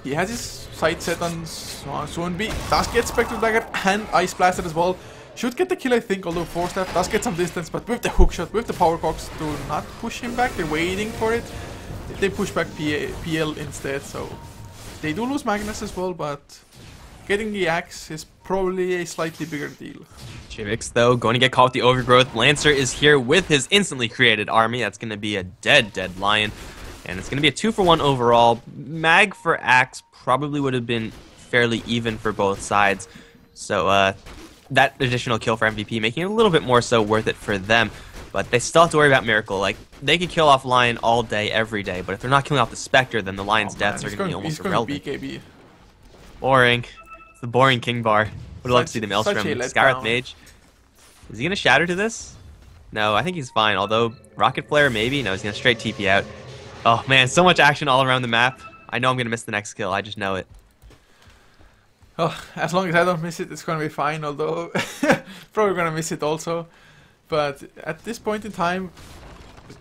He has his sight set on Sunbee, does get Spectral Dagger and Ice Blaster as well. Should get the kill, I think, although Force Staff does get some distance, but with the hookshot, with the Power Cogs, do not push him back. They're waiting for it. They push back PL instead, so they do lose Magnus as well, but getting the Axe is probably a slightly bigger deal. Chivix, though, going to get caught with the Overgrowth. Lancer is here with his instantly created army. That's going to be a dead Lion. And it's going to be a 2 for 1 overall. Mag for Axe probably would have been fairly even for both sides. So that additional kill for MVP making it a little bit more so worth it for them. But they still have to worry about Miracle. Like, they could kill off Lion all day, every day. But if they're not killing off the Spectre, then the Lion's deaths are going to be almost irrelevant. BKB. Boring. It's the boring King Bar. Would love to see the Maelstrom. Skyrath Mage. Is he going to shatter to this? No, I think he's fine. Although, Rocket Flare, maybe? No, he's going to straight TP out. Oh man, so much action all around the map. I know I'm going to miss the next kill, I just know it. Oh, as long as I don't miss it, it's going to be fine, although probably going to miss it also. But at this point in time,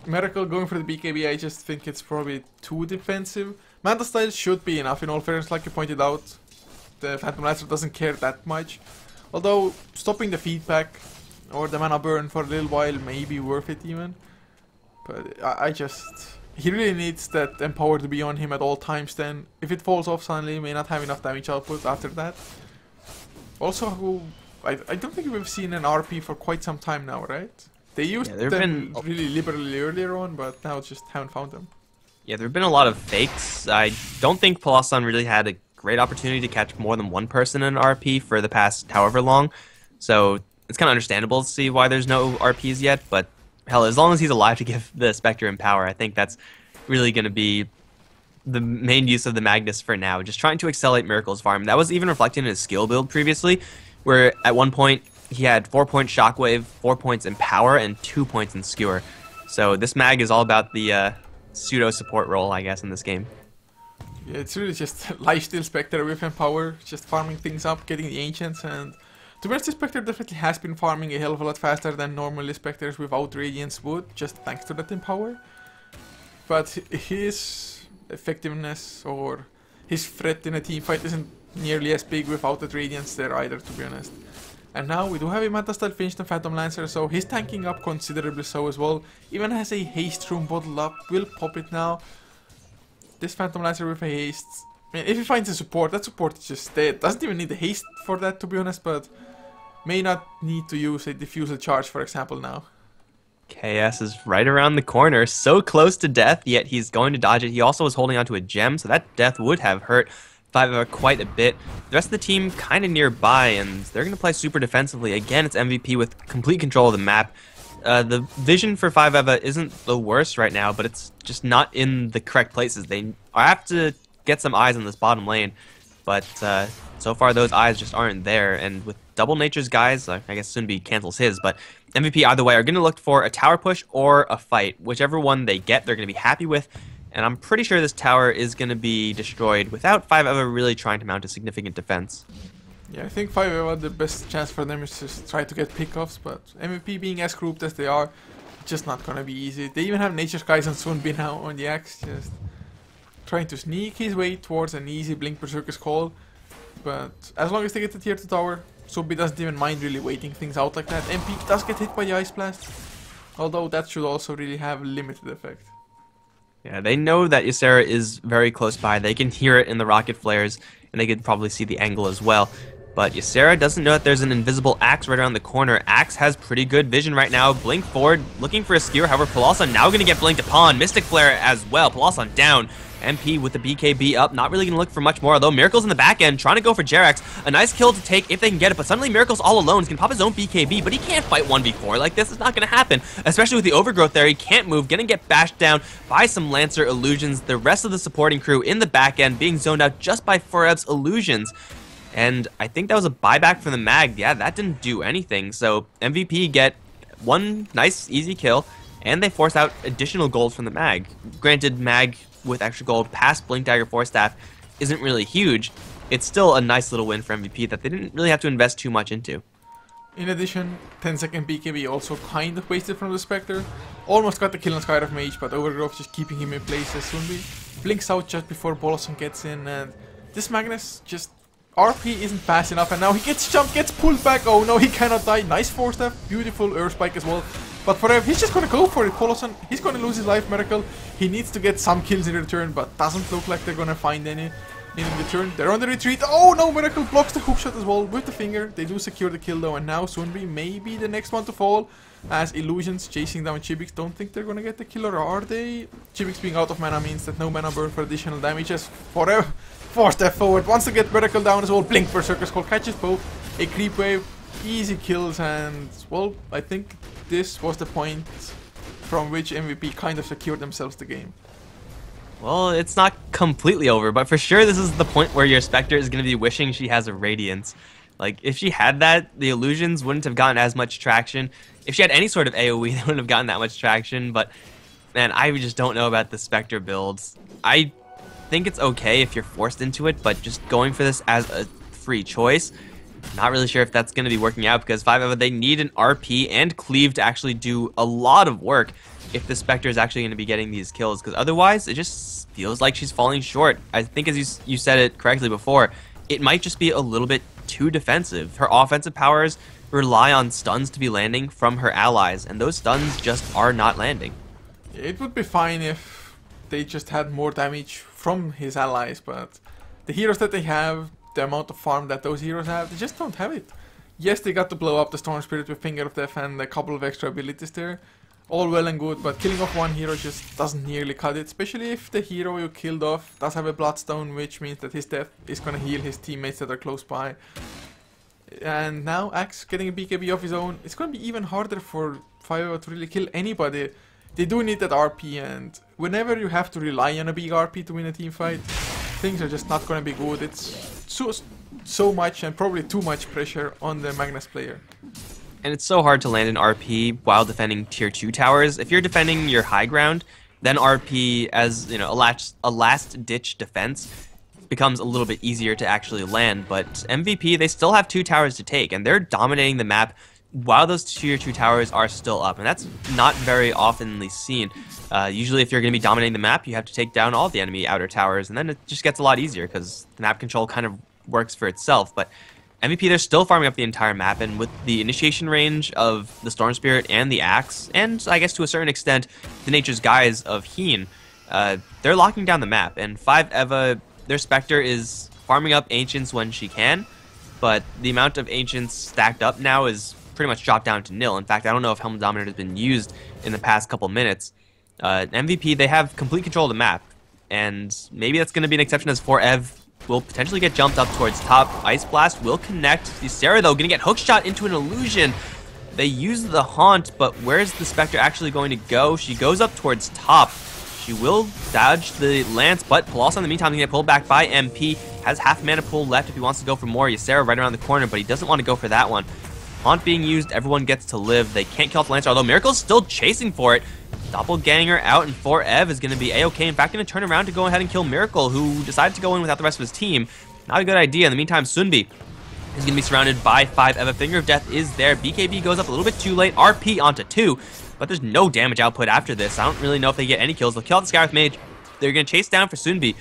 Miracle going for the BKB, I just think it's probably too defensive. Manta Style should be enough in all fairness, like you pointed out. The Phantom Lancer doesn't care that much. Although, stopping the feedback or the mana burn for a little while may be worth it even. But I just... He really needs that Empower to be on him at all times then. If it falls off suddenly, he may not have enough damage output after that. Also, I don't think we've seen an RP for quite some time now, right? They used them really liberally earlier on, but now just haven't found them. Yeah, there have been a lot of fakes. I don't think Peloson really had a great opportunity to catch more than one person in an RP for the past however long. So it's kind of understandable to see why there's no RPs yet, but hell, as long as he's alive to give the Spectre Empower, I think that's really going to be the main use of the Magnus for now. Just trying to accelerate Miracle's farm. That was even reflected in his skill build previously, where at one point he had 4 points Shockwave, 4 points in Power, and 2 points in Skewer. So this mag is all about the pseudo support role, I guess, in this game. Yeah, it's really just Lifesteal Spectre with Empower, just farming things up, getting the Ancients, and to be honest, the Spectre definitely has been farming a hell of a lot faster than normally Spectres without Radiance would, just thanks to that Empower. but his effectiveness or his threat in a team fight isn't nearly as big without the Radiance there either, to be honest. And now we do have a Meta-style finished and Phantom Lancer, so he's tanking up considerably so as well. Even has a haste rune bottled up, will pop it now. This Phantom Lancer with a haste. I mean, if he finds a support, that support is just dead. Doesn't even need the haste for that, to be honest, but may not need to use a diffusal charge, for example, now. KS is right around the corner, so close to death, yet he's going to dodge it. He also was holding onto a gem, so that death would have hurt 5eva quite a bit. The rest of the team kind of nearby, and they're going to play super defensively. Again, it's MVP with complete control of the map. The vision for 5eva isn't the worst right now, but it's just not in the correct places. They have to get some eyes on this bottom lane, but so far those eyes just aren't there. And with Double Nature's guys, I guess soon be cancels his, but MVP either way are going to look for a tower push or a fight. Whichever one they get, they're going to be happy with. And I'm pretty sure this tower is going to be destroyed without 5eva really trying to mount a significant defense. Yeah, I think 5eva, the best chance for them is just try to get pickoffs, but MVP being as grouped as they are, just not going to be easy. They even have Nature's guys and Sunbi now on the axe, just trying to sneak his way towards an easy Blink Berserker's call. But as long as they get the tier 2 tower, Sunbi doesn't even mind really waiting things out like that. MP does get hit by the Ice Blast, although that should also really have limited effect. Yeah, they know that Ysera is very close by. They can hear it in the rocket flares, and they could probably see the angle as well. But Ysera doesn't know that there's an invisible Axe right around the corner. Axe has pretty good vision right now. Blink forward, looking for a skewer. However, Palossa now going to get blinked upon. Mystic Flare as well. Palossa down. MP with the BKB up, not really going to look for much more, although Miracle's in the back end, trying to go for Jerax. A nice kill to take if they can get it, but suddenly Miracle's all alone. He can pop his own BKB, but he can't fight 1v4. Like, this is not going to happen, especially with the overgrowth there. He can't move, going to get bashed down by some Lancer illusions. The rest of the supporting crew in the back end being zoned out just by 4Ev's illusions. And I think that was a buyback for the mag. Yeah, that didn't do anything. So MVP get one nice, easy kill, and they force out additional gold from the mag. Granted, mag with extra gold past Blink Dagger Force Staff isn't really huge. It's still a nice little win for MVP that they didn't really have to invest too much into. In addition, 10-second BKB also kind of wasted from the Spectre. Almost got the kill on Skyrive Mage, but Overgrowth just keeping him in place as Sunbi blinks out just before Bolosson gets in, and this Magnus just RP isn't fast enough, and now he gets jumped, gets pulled back. Oh no, he cannot die. Nice Force Staff, beautiful Earth Spike as well. But for Ev, he's just gonna go for it. Bolosson, he's gonna lose his life, Miracle. He needs to get some kills in return, but doesn't look like they're gonna find any in return. They're on the retreat. Oh no, Miracle blocks the hookshot as well with the finger. They do secure the kill though, and now Sunbi may be the next one to fall, as Illusions chasing down Chibix. Don't think they're gonna get the kill, or are they? Chibix being out of mana means that no mana burn for additional damage, as forever. Force step forward, wants to get Miracle down as well. Blink Berserker's Call catches both. A creep wave, easy kills, and well, I think this was the point from which MVP kind of secured themselves the game. Well, it's not completely over, but for sure this is the point where your Spectre is going to be wishing she has a Radiance. Like, if she had that, the Illusions wouldn't have gotten as much traction. If she had any sort of AoE, they wouldn't have gotten that much traction, but man, I just don't know about the Spectre builds. I think it's okay if you're forced into it, but just going for this as a free choice, not really sure if that's going to be working out, because 5eva, they need an RP and cleave to actually do a lot of work if the Spectre is actually going to be getting these kills, because otherwise it just feels like she's falling short. I think, as you said it correctly before, it might just be a little bit too defensive. Her offensive powers rely on stuns to be landing from her allies, and those stuns just are not landing. It would be fine if they just had more damage from his allies, but the heroes that they have, the amount of farm that those heroes have, they just don't have it. Yes, they got to blow up the Storm Spirit with Finger of Death and a couple of extra abilities there. All well and good, but killing off one hero just doesn't nearly cut it, especially if the hero you killed off does have a Bloodstone, which means that his death is gonna heal his teammates that are close by. And now Axe getting a BKB of his own, it's gonna be even harder for 5eva to really kill anybody. They do need that RP, and whenever you have to rely on a big RP to win a team fight, things are just not gonna be good. It's so much, and probably too much, pressure on the Magnus player. And it's so hard to land an RP while defending tier 2 towers. If you're defending your high ground, then RP as, you know, a last ditch defense becomes a little bit easier to actually land. But MVP, they still have 2 towers to take, and they're dominating the map while those tier 2 towers are still up, and that's not very oftenly seen. Usually if you're going to be dominating the map, you have to take down all the enemy outer towers, and then it just gets a lot easier because the map control kind of works for itself. But MVP, they're still farming up the entire map, and with the initiation range of the Storm Spirit and the Axe, and I guess to a certain extent the Nature's Guise of Heen, they're locking down the map. And 5 Eva, their Spectre is farming up Ancients when she can, but the amount of Ancients stacked up now is pretty much dropped down to nil. In fact, I don't know if Helm Dominator has been used in the past couple minutes. MVP, they have complete control of the map, and maybe that's going to be an exception as 4Ev will potentially get jumped up towards top. Ice Blast will connect. Sarah, though, going to get hookshot into an illusion. They use the Haunt, but where's the Spectre actually going to go? She goes up towards top. She will dodge the Lance, but Palossa in the meantime is going to get pulled back by MP. Has half mana pool left if he wants to go for more. Ysera right around the corner, but he doesn't want to go for that one. Haunt being used, everyone gets to live. They can't kill off the Lancer, although Miracle's still chasing for it. Doppelganger out, and 4Ev is going to be A-okay. In fact, going to turn around to go ahead and kill Miracle, who decided to go in without the rest of his team. Not a good idea. In the meantime, Sunbi is going to be surrounded by 5 Eva. Finger of Death is there. BKB goes up a little bit too late. RP onto 2, but there's no damage output after this. I don't really know if they get any kills. They'll kill off the Skywrath Mage. They're going to chase down for Sunbi.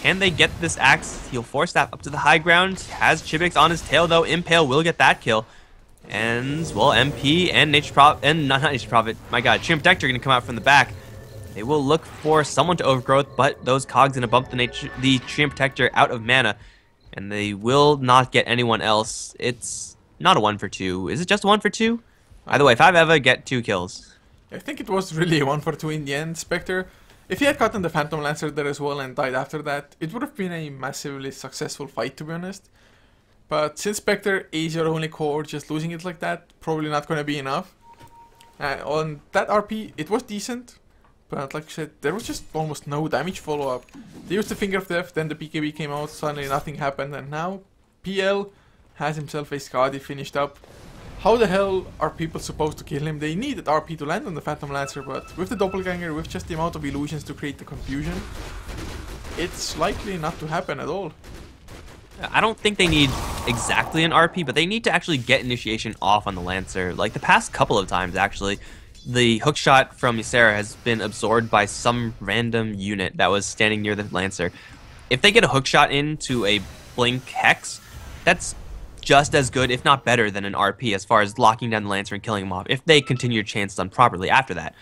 Can they get this Axe? He'll force that up to the high ground. Has Chibix on his tail, though. Impale will get that kill. And, well, MP and Nature's Prophet, and not Nature's Prophet, my god, Treant Protector are going to come out from the back. They will look for someone to overgrowth, but those cogs going to bump the Treant Protector out of mana, and they will not get anyone else. It's not a 1 for 2. Is it just a 1 for 2? Either way, 5 Eva get 2 kills. I think it was really a 1 for 2 in the end. Spectre, if he had gotten the Phantom Lancer there as well and died after that, it would have been a massively successful fight, to be honest. But since Spectre is your only core, just losing it like that, probably not going to be enough. On that RP, it was decent, but like I said, there was just almost no damage follow-up. They used the Finger of Death, then the BKB came out, suddenly nothing happened, and now PL has himself a Skadi finished up. How the hell are people supposed to kill him? They needed RP to land on the Phantom Lancer, but with the Doppelganger, with just the amount of illusions to create the confusion, it's likely not to happen at all. I don't think they need exactly an RP, but they need to actually get initiation off on the Lancer. Like the past couple of times, actually, the hookshot from Ysera has been absorbed by some random unit that was standing near the Lancer. If they get a hookshot into a Blink Hex, that's just as good, if not better, than an RP as far as locking down the Lancer and killing him off, if they continue to chance done properly after that.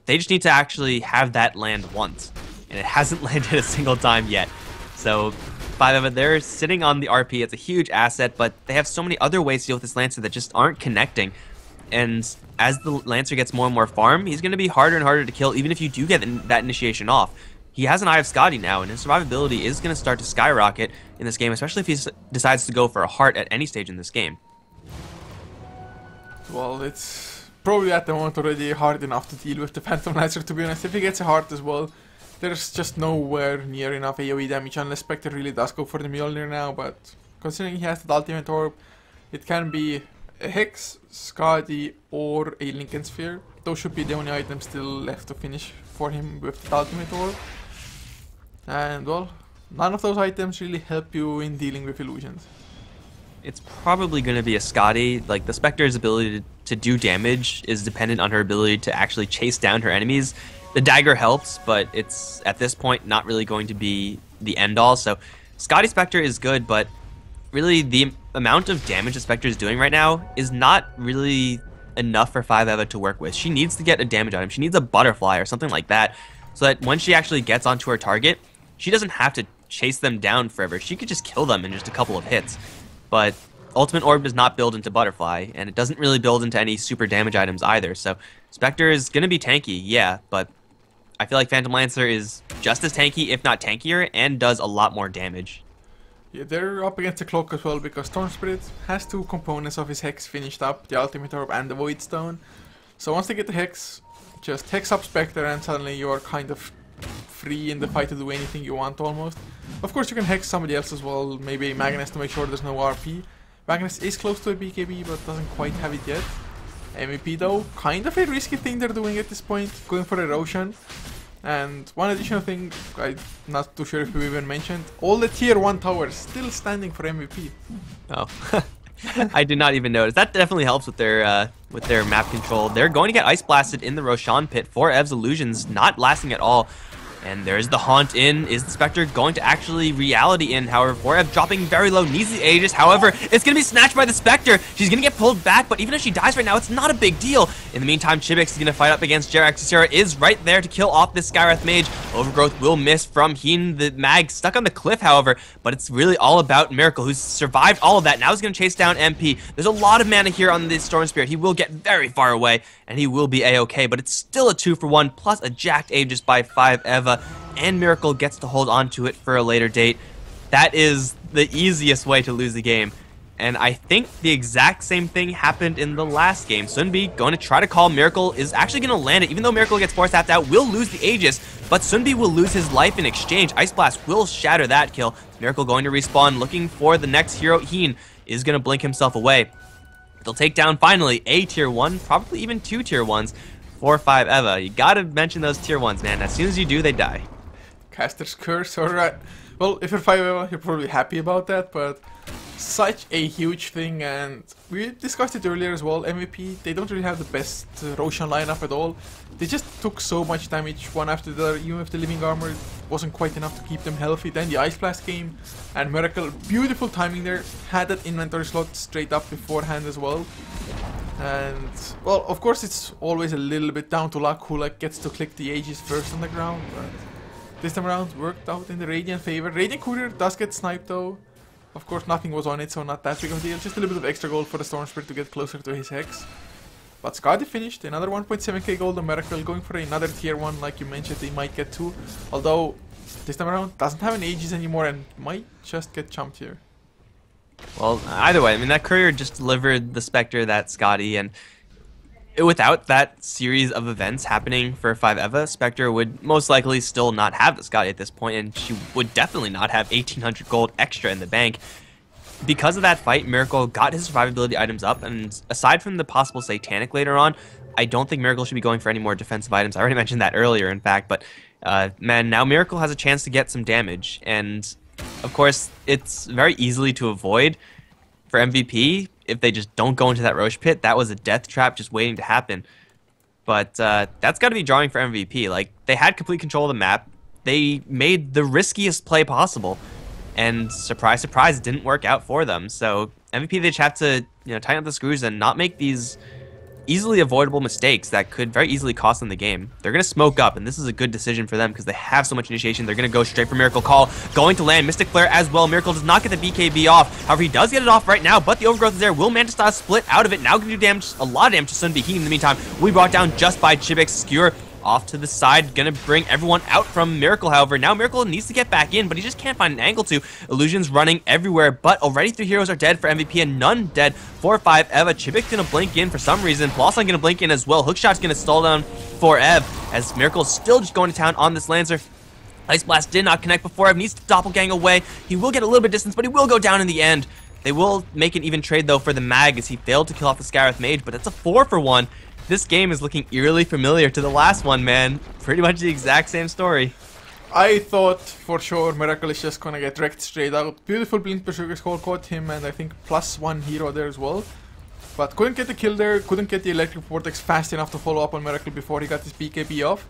They just need to actually have that land once, and it hasn't landed a single time yet. So 5 of it, they're sitting on the RP. It's a huge asset, but they have so many other ways to deal with this Lancer that just aren't connecting. And as the Lancer gets more and more farm, he's going to be harder and harder to kill, even if you do get that initiation off. He has an Eye of Skadi now, and his survivability is going to start to skyrocket in this game, especially if he decides to go for a heart at any stage in this game. Well, it's probably at the moment already hard enough to deal with the Phantom Lancer, to be honest. If he gets a heart as well, there's just nowhere near enough AoE damage unless Spectre really does go for the Mjolnir now, but considering he has the Ultimate Orb, it can be a Hex, Skadi, or a Lincoln Sphere. Those should be the only items still left to finish for him with the Ultimate Orb. And well, none of those items really help you in dealing with illusions. It's probably going to be a Skadi. Like, the Spectre's ability to do damage is dependent on her ability to actually chase down her enemies. The dagger helps, but it's, at this point, not really going to be the end-all. So, Skadi Spectre is good, but really the amount of damage the Spectre is doing right now is not really enough for 5 Eva to work with. She needs to get a damage item. She needs a butterfly or something like that, so that when she actually gets onto her target, she doesn't have to chase them down forever. She could just kill them in just a couple of hits. But Ultimate Orb does not build into Butterfly, and it doesn't really build into any super damage items either. So Spectre is going to be tanky, yeah, but I feel like Phantom Lancer is just as tanky, if not tankier, and does a lot more damage. Yeah, they're up against the clock as well, because Storm Spirit has 2 components of his Hex finished up, the Ultimate Orb and the Void Stone. So once they get the Hex, just Hex up Spectre and suddenly you are kind of free in the fight to do anything you want almost. Of course you can Hex somebody else as well, maybe Magnus to make sure there's no RP. Magnus is close to a BKB but doesn't quite have it yet. MVP though, kind of a risky thing they're doing at this point, going for Erosion. And one additional thing, I'm not too sure if we even mentioned, all the tier 1 towers still standing for MVP. Oh. I did not even notice. That definitely helps with their map control. They're going to get ice blasted in the Roshan pit. 4Ev's illusions not lasting at all. And there's the Haunt in. Is the Spectre going to actually reality in? However, 4Ev dropping very low, needs the Aegis. However, it's going to be snatched by the Spectre. She's going to get pulled back, but even if she dies right now, it's not a big deal. In the meantime, Chibix is going to fight up against Jerax. Sierra is right there to kill off this Skywrath Mage. Overgrowth will miss from Heen. The Mag stuck on the cliff, however, but it's really all about Miracle, who's survived all of that. Now he's going to chase down MP. There's a lot of mana here on this Storm Spirit. He will get very far away, and he will be A-okay, but it's still a 2-for-1, plus a jacked Aegis by 5Eva. And Miracle gets to hold on to it for a later date. That is the easiest way to lose the game. And I think the exact same thing happened in the last game. Sunbi going to try to call. Miracle is actually going to land it. Even though Miracle gets force tapped out, will lose the Aegis. But Sunbi will lose his life in exchange. Ice Blast will shatter that kill. Miracle going to respawn, looking for the next hero. Heen is going to blink himself away. They'll take down finally a tier 1, probably even 2 tier 1s for 5Eva. You got to mention those tier 1s, man. As soon as you do, they die. Caster's Curse, alright. Well, if you're 5Eva, you're probably happy about that, but such a huge thing, and we discussed it earlier as well. MVP, they don't really have the best Roshan lineup at all. They just took so much damage one after the other, even if the Living Armor wasn't quite enough to keep them healthy. Then the Ice Blast came, and Miracle, beautiful timing there, had that inventory slot straight up beforehand as well. And, well, of course it's always a little bit down to luck who like gets to click the Aegis first on the ground, but this time around worked out in the Radiant favor. Radiant Courier does get sniped though. Of course nothing was on it, so not that big of a deal. Just a little bit of extra gold for the Storm Spirit to get closer to his Hex. But Skadi finished, another 1.7k gold on Miracle, going for another tier 1 like you mentioned, they might get 2. Although, this time around, doesn't have an Aegis anymore and might just get chumped here. Well, either way, I mean, that Courier just delivered the Spectre that Skadi, and without that series of events happening for 5Eva, Spectre would most likely still not have the Skadi at this point, and she would definitely not have 1800 gold extra in the bank. Because of that fight, Miracle got his survivability items up, and aside from the possible Satanic later on, I don't think Miracle should be going for any more defensive items. I already mentioned that earlier, in fact, but man, now Miracle has a chance to get some damage, and of course, it's very easily to avoid for MVP. If they just don't go into that Roche pit, that was a death trap just waiting to happen. But that's got to be drawing for MVP. Like, they had complete control of the map. They made the riskiest play possible. And surprise, surprise, it didn't work out for them. So MVP, they just have to, tighten up the screws and not make these easily avoidable mistakes that could very easily cost them the game. They're going to smoke up, and this is a good decision for them because they have so much initiation. They're going to go straight for Miracle Call, going to land Mystic Flare as well. Miracle does not get the BKB off. However, he does get it off right now, but the Overgrowth is there. Will Manta Style split out of it. Now going to do damage, a lot of damage to Sunbi. He, in the meantime, will be brought down just by Chibix. Skewer off to the side, gonna bring everyone out from Miracle. However, now Miracle needs to get back in, but he just can't find an angle to. Illusions running everywhere, but already 3 heroes are dead for MVP and none dead for 5Eva. Chibik's gonna blink in for some reason. Blossom gonna blink in as well. Hookshot's gonna stall down for Ev as Miracle's still just going to town on this Lancer. Ice Blast did not connect before. Ev needs to doppelgang away. He will get a little bit of distance, but he will go down in the end. They will make an even trade though for the Mag as he failed to kill off the Skywrath Mage, but it's a 4-for-1. This game is looking eerily familiar to the last one, man. Pretty much the exact same story. I thought for sure Miracle is just gonna get wrecked straight out. Beautiful Blink Berserker Skull caught him, and I think +1 hero there as well. But couldn't get the kill there, couldn't get the Electric Vortex fast enough to follow up on Miracle before he got his BKB off.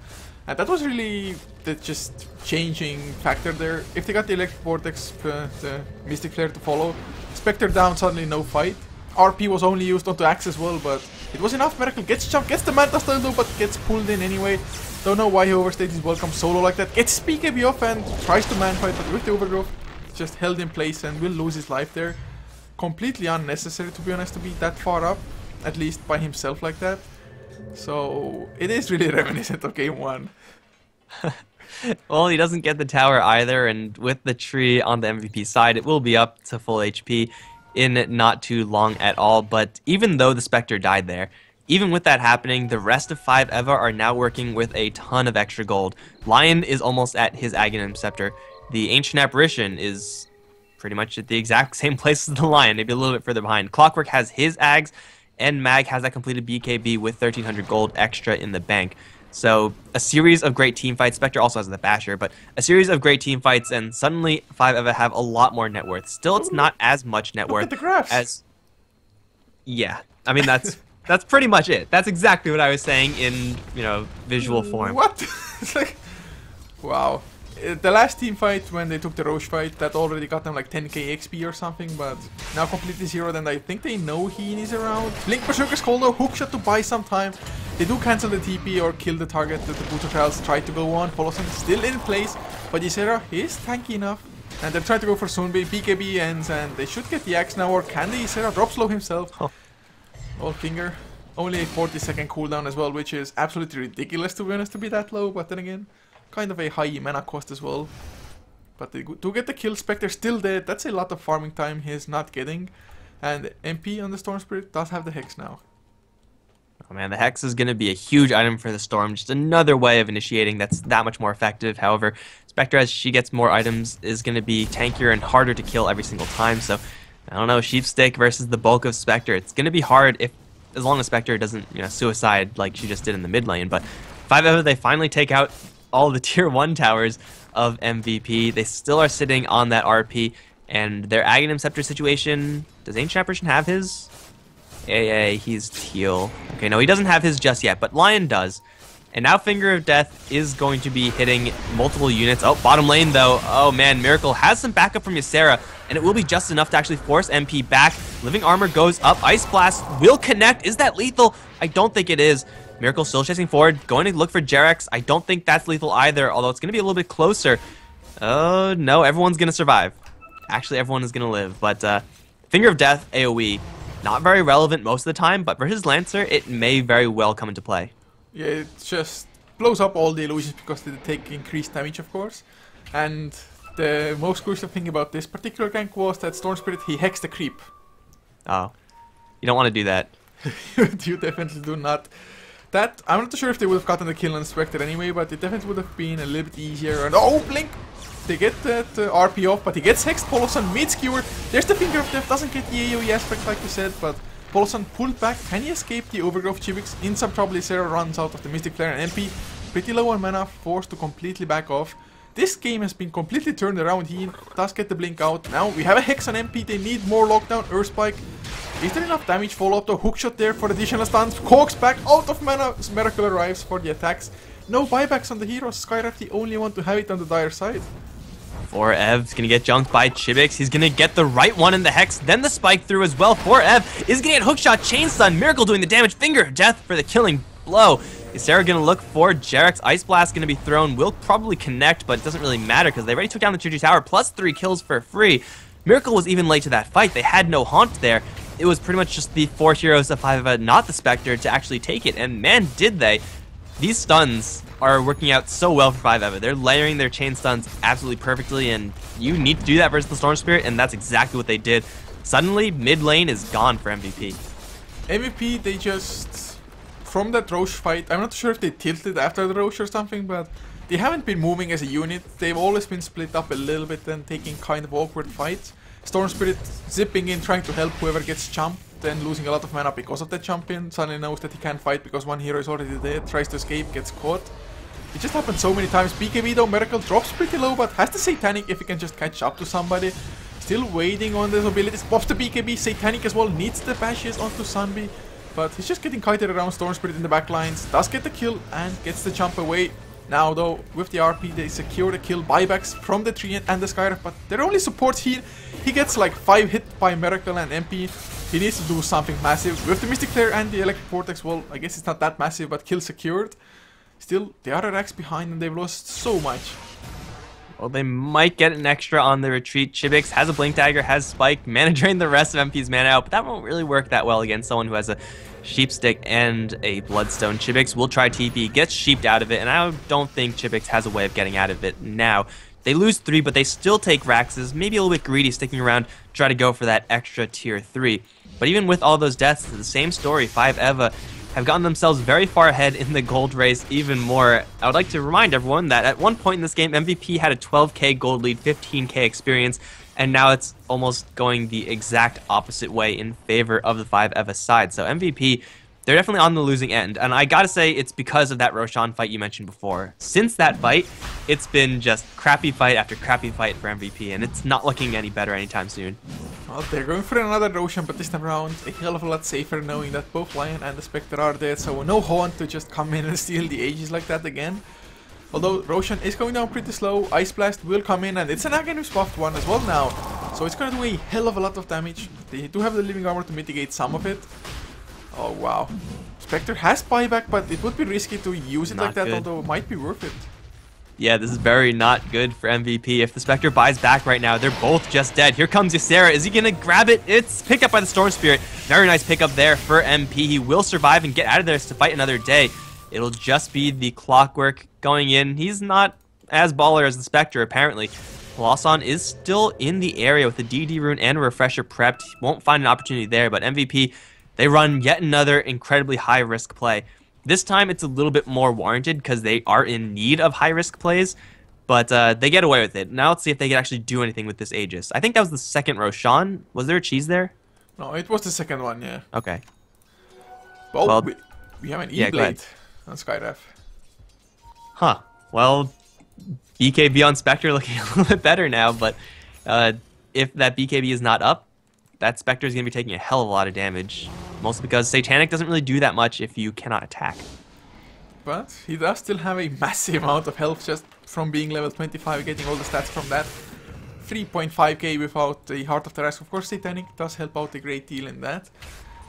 And that was really the just changing factor there. If they got the Electric Vortex, the Mystic Flare to follow, Spectre down, suddenly no fight. RP was only used onto Axe as well, but it was enough. Miracle gets jumped, gets the Manta Style though, but gets pulled in anyway. Don't know why he overstayed his welcome solo like that. Gets his BKB off and tries to man fight, but with the Overgrowth, just held in place and will lose his life there. Completely unnecessary, to be honest, to be that far up, at least by himself like that. So it is really reminiscent of game 1. Well, he doesn't get the tower either, and with the tree on the MVP side, it will be up to full HP in not too long at all. But even though the Spectre died there, even with that happening, the rest of 5Eva are now working with a ton of extra gold. Lion is almost at his Aghanim Scepter. The Ancient Apparition is pretty much at the exact same place as the Lion, maybe a little bit further behind. Clockwork has his Ags, and Mag has that completed BKB with 1300 gold extra in the bank. So a series of great team fights. Spectre also has the Basher, but a series of great team fights, and suddenly 5Eva have a lot more net worth. Still, it's not as much net worth at the graphs. as... Yeah, I mean that's pretty much it. That's exactly what I was saying in, you know, visual form. What? It's like, wow. The last team fight when they took the Roche fight, that already got them like 10k XP or something, but now completely zeroed, and I think they know Heen is around. Blink Berserker's Call though, hookshot to buy some time. They do cancel the TP or kill the target that the Butcher Trials tried to go on. Follows still in place, but Ysera is tanky enough. And they're trying to go for Sunbei, BKB ends, and they should get the axe now, or can the Ysera drop slow himself? Oh. Old Finger. Only a 40-second cooldown as well, which is absolutely ridiculous to be honest to be that low, but then again, kind of a high mana cost as well. But they do get the kill. Spectre still dead. That's a lot of farming time he's not getting. And MP on the Storm Spirit does have the Hex now. Oh man, the Hex is going to be a huge item for the Storm. Just another way of initiating that's that much more effective. However, Spectre, as she gets more items, is going to be tankier and harder to kill every single time. So, I don't know, Sheepstick versus the bulk of Spectre. It's going to be hard as long as Spectre doesn't, you know, suicide like she just did in the mid lane. But 5-0, they finally take out all the tier 1 towers of MVP. They still are sitting on that RP, and their Aghanim Scepter situation, does Ancient Apparition have his? Yeah, he's teal. Okay, no, he doesn't have his just yet, but Lion does. And now Finger of Death is going to be hitting multiple units. Oh, bottom lane though. Oh man, Miracle has some backup from Ysera, and it will be just enough to actually force MP back. Living Armor goes up. Ice Blast will connect. Is that lethal? I don't think it is. Miracle still chasing forward, going to look for Jerex. I don't think that's lethal either, although it's going to be a little bit closer. Oh no, everyone's going to survive. Actually, everyone is going to live, but Finger of Death AoE, not very relevant most of the time, but for his Lancer, it may very well come into play. Yeah, it just blows up all the illusions because they take increased damage, of course. And the most crucial thing about this particular gank was that Storm Spirit, he hexed the creep. Oh, you don't want to do that. You definitely do not. That, I'm not sure if they would have gotten the kill on Spectre anyway, but it definitely would have been a little bit easier. And oh, Blink! They get that RP off, but he gets hexed. Polosan mid-skewered. There's the Finger of Death, doesn't get the AoE aspect like you said, but Polosan pulled back. Can he escape the Overgrowth Chibix? In some trouble, Ysera runs out of the Mystic Flare, and MP, pretty low on mana, forced to completely back off. This game has been completely turned around. He does get the blink out. Now we have a Hex on MP. They need more lockdown. Earth Spike. Is there enough damage? Follow up the hookshot there for additional stuns. Cogs back out of mana. Miracle arrives for the attacks. No buybacks on the heroes. Skyrap the only one to have it on the dire side. 4EV's gonna get junked by Chibix. He's gonna get the right one in the Hex, then the spike through as well. 4EV is gonna get hookshot, chain stun, Miracle doing the damage, Finger of Death for the killing blow. Is Sarah gonna look for Jerex? Ice Blast gonna be thrown, will probably connect, but it doesn't really matter because they already took down the tier 2 tower, plus 3 kills for free. Miracle was even late to that fight. They had no haunt there. It was pretty much just the 4 heroes of 5EVA, not the Spectre, to actually take it, and man, did they. These stuns are working out so well for 5EVA. They're layering their chain stuns absolutely perfectly, and you need to do that versus the Storm Spirit, and that's exactly what they did. Suddenly, mid lane is gone for MVP. MVP, they just, from that Roche fight, I'm not sure if they tilted after the Roche or something, but they haven't been moving as a unit. They've always been split up a little bit and taking kind of awkward fights. Storm Spirit zipping in, trying to help whoever gets jumped, then losing a lot of mana because of that jump in. Suddenly knows that he can't fight because one hero is already dead, tries to escape, gets caught. It just happened so many times. BKB though, Miracle drops pretty low, but has the Satanic if he can just catch up to somebody. Still waiting on those abilities. Pops the BKB, Satanic as well, needs the bashes onto Sunbee. But he's just getting kited around Storm Spirit in the back lines. Does get the kill and gets the jump away. Now though, with the RP, they secure the kill. Buybacks from the tree and the Skyrap, but their only support here. He gets like 5 hit by Miracle and MP. He needs to do something massive. With the Mystic Flare and the Electric Vortex, well, I guess it's not that massive, but kill secured. Still, the other racks behind and they've lost so much. Well, they might get an extra on the retreat. Chibix has a Blink Dagger, has Spike, mana drain the rest of MP's mana out, but that won't really work that well against someone who has a Sheepstick and a Bloodstone. Chibix will try TP, gets sheeped out of it, and I don't think Chibix has a way of getting out of it now. They lose 3, but they still take Raxes, maybe a little bit greedy, sticking around, try to go for that extra tier 3. But even with all those deaths, it's the same story. 5EVA have gotten themselves very far ahead in the gold race even more. I would like to remind everyone that at one point in this game, MVP had a 12k gold lead, 15k experience, and now it's almost going the exact opposite way in favor of the 5EVA side. So MVP, they're definitely on the losing end, and I gotta say it's because of that Roshan fight you mentioned before. Since that fight, it's been just crappy fight after crappy fight for MVP, and it's not looking any better anytime soon. Well, they're going for another Roshan, but this time around a hell of a lot safer knowing that both Lion and the Spectre are dead, so no Haunt to just come in and steal the Aegis like that again. Although Roshan is going down pretty slow, Ice Blast will come in, and it's an Aghanim buffed one as well now. So it's gonna do a hell of a lot of damage. They do have the Living Armor to mitigate some of it. Oh wow. Spectre has buyback, but it would be risky to use it Not like that, good. although it might be worth it. Yeah, this is very not good for MVP. If the Spectre buys back right now, they're both just dead. Here comes Ysera. Is he going to grab it? It's picked up by the Storm Spirit. Very nice pickup there for MP. He will survive and get out of there to fight another day. It'll just be the Clockwork going in. He's not as baller as the Spectre, apparently. Lawson is still in the area with the DD rune and a refresher prepped. He won't find an opportunity there, but MVP, they run yet another incredibly high-risk play. This time, it's a little bit more warranted because they are in need of high-risk plays, but they get away with it. Now let's see if they can actually do anything with this Aegis. I think that was the second Roshan. Was there a cheese there? No, it was the second one, yeah. Okay. Well, Well, we have an yeah, go ahead. E-Blade on Skyref. Huh. Well, BKB on Spectre looking a little bit better now, but if that BKB is not up, that Spectre is going to be taking a hell of a lot of damage. Mostly because Satanic doesn't really do that much if you cannot attack. But he does still have a massive amount of health just from being level 25, getting all the stats from that. 3.5k without the Heart of the Rask. Of course, Satanic does help out a great deal in that.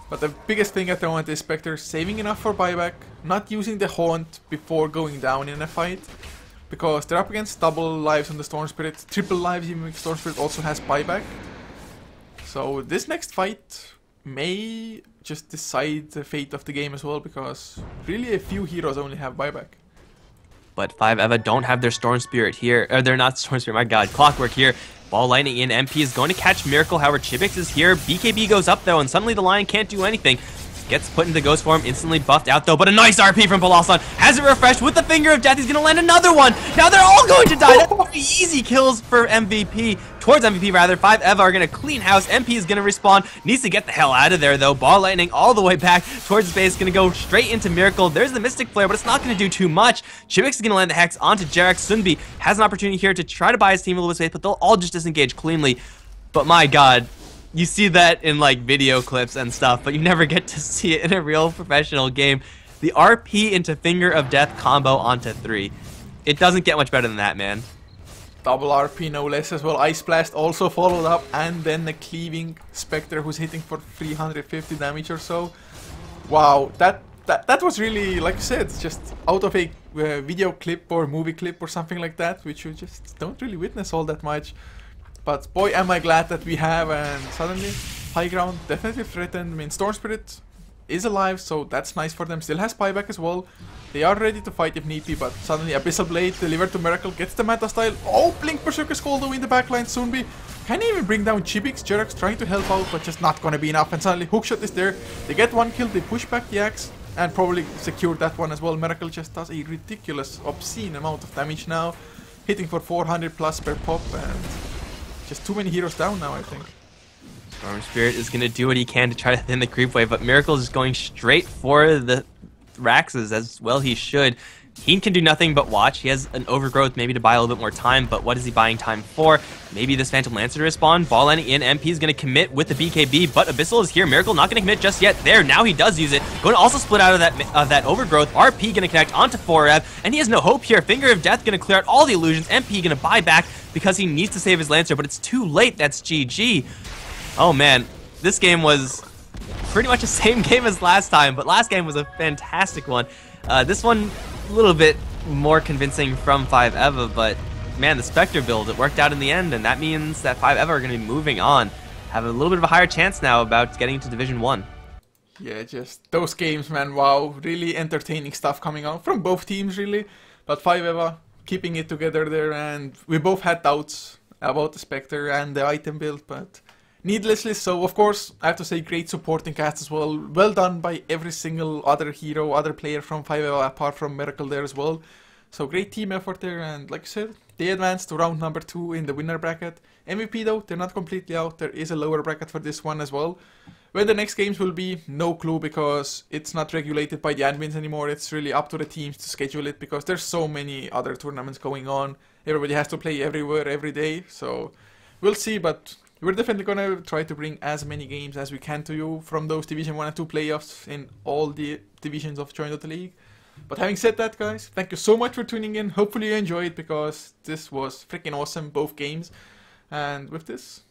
But the biggest thing at the moment is Spectre saving enough for buyback, not using the Haunt before going down in a fight. Because they're up against double lives on the Storm Spirit, triple lives even if Storm Spirit also has buyback. So this next fight may just decide the fate of the game as well, because really a few heroes only have buyback. But 5EVA don't have their Storm Spirit here. Or they're not Storm Spirit, my god. Clockwork here. Ball lightning in. MP is going to catch Miracle. However, Chibix is here. BKB goes up though, and suddenly the Lion can't do anything. Gets put into ghost form, instantly buffed out though, but a nice RP from Palasan. Has it refreshed with the Finger of Death. He's gonna land another one. Now they're all going to die. That's very easy kills for MVP. Towards MVP rather. 5EVA are gonna clean house. MP is gonna respawn. Needs to get the hell out of there though. Ball lightning all the way back towards base. Gonna go straight into Miracle. There's the Mystic Flare, but it's not gonna do too much. Chibix is gonna land the Hex onto Jarek. Sunbi has an opportunity here to try to buy his team a little bit of space, but they'll all just disengage cleanly. But my god. You see that in like video clips and stuff, but you never get to see it in a real professional game. The RP into Finger of Death combo onto 3. It doesn't get much better than that, man. Double RP no less as well. Ice Blast also followed up, and then the cleaving Spectre who's hitting for 350 damage or so. Wow, that was really, like you said, just out of a video clip or movie clip or something like that, which you just don't really witness all that much. But boy, am I glad that we have, and suddenly high ground definitely threatened. I mean, Storm Spirit is alive, so that's nice for them. Still has buyback as well. They are ready to fight if need be, but suddenly Abyssal Blade delivered to Miracle, gets the Manta style. Oh, Blink Berserker Skull though in the backline. Sunbi can even bring down Chibix. Jerax trying to help out, but just not gonna be enough. And suddenly Hookshot is there. They get one kill, they push back the axe, and probably secure that one as well. Miracle just does a ridiculous, obscene amount of damage now, hitting for 400 plus per pop, and just too many heroes down now, I think. Storm Spirit is going to do what he can to try to thin the creep wave, but Miracle is going straight for the Raxes, as well he should. He can do nothing but watch. He has an overgrowth maybe to buy a little bit more time, but what is he buying time for? Maybe this Phantom Lancer to respawn. Ball landing in. MP is going to commit with the BKB, but Abyssal is here. Miracle not going to commit just yet. There, now he does use it. Going to also split out of that overgrowth. RP going to connect onto 4Ev, and he has no hope here. Finger of Death going to clear out all the illusions. MP going to buy back because he needs to save his Lancer, but it's too late. That's GG. Oh man, this game was pretty much the same game as last time, but last game was a fantastic one. This one, a little bit more convincing from 5EVA, but man, the Spectre build, it worked out in the end, and that means that 5EVA are going to be moving on. Have a little bit of a higher chance now about getting into Division 1. Yeah, just those games, man, wow. Really entertaining stuff coming out from both teams, really. But 5EVA keeping it together there, and we both had doubts about the Spectre and the item build, but needlessly so. Of course, I have to say, great supporting cast as well. Well done by every single other hero, other player from 5EVA apart from Miracle there as well. So great team effort there, and like I said, they advanced to round number 2 in the winner bracket. MVP though, they're not completely out. There is a lower bracket for this one as well. Where the next games will be, no clue, because it's not regulated by the admins anymore. It's really up to the teams to schedule it, because there's so many other tournaments going on. Everybody has to play everywhere, every day, so we'll see, but we're definitely gonna try to bring as many games as we can to you from those Division 1 and 2 playoffs in all the divisions of Join Dota League. But having said that, guys, thank you so much for tuning in. Hopefully you enjoyed, because this was freaking awesome, both games. And with this,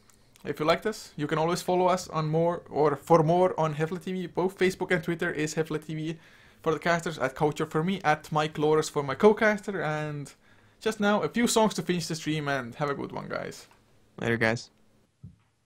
if you liked us, you can always follow us on more, or for more, on HeflaTV. Both Facebook and Twitter is HeflaTV for the casters, at Couchor for me, at Mikelorus for my co-caster. And just now, a few songs to finish the stream, and have a good one, guys. Later, guys.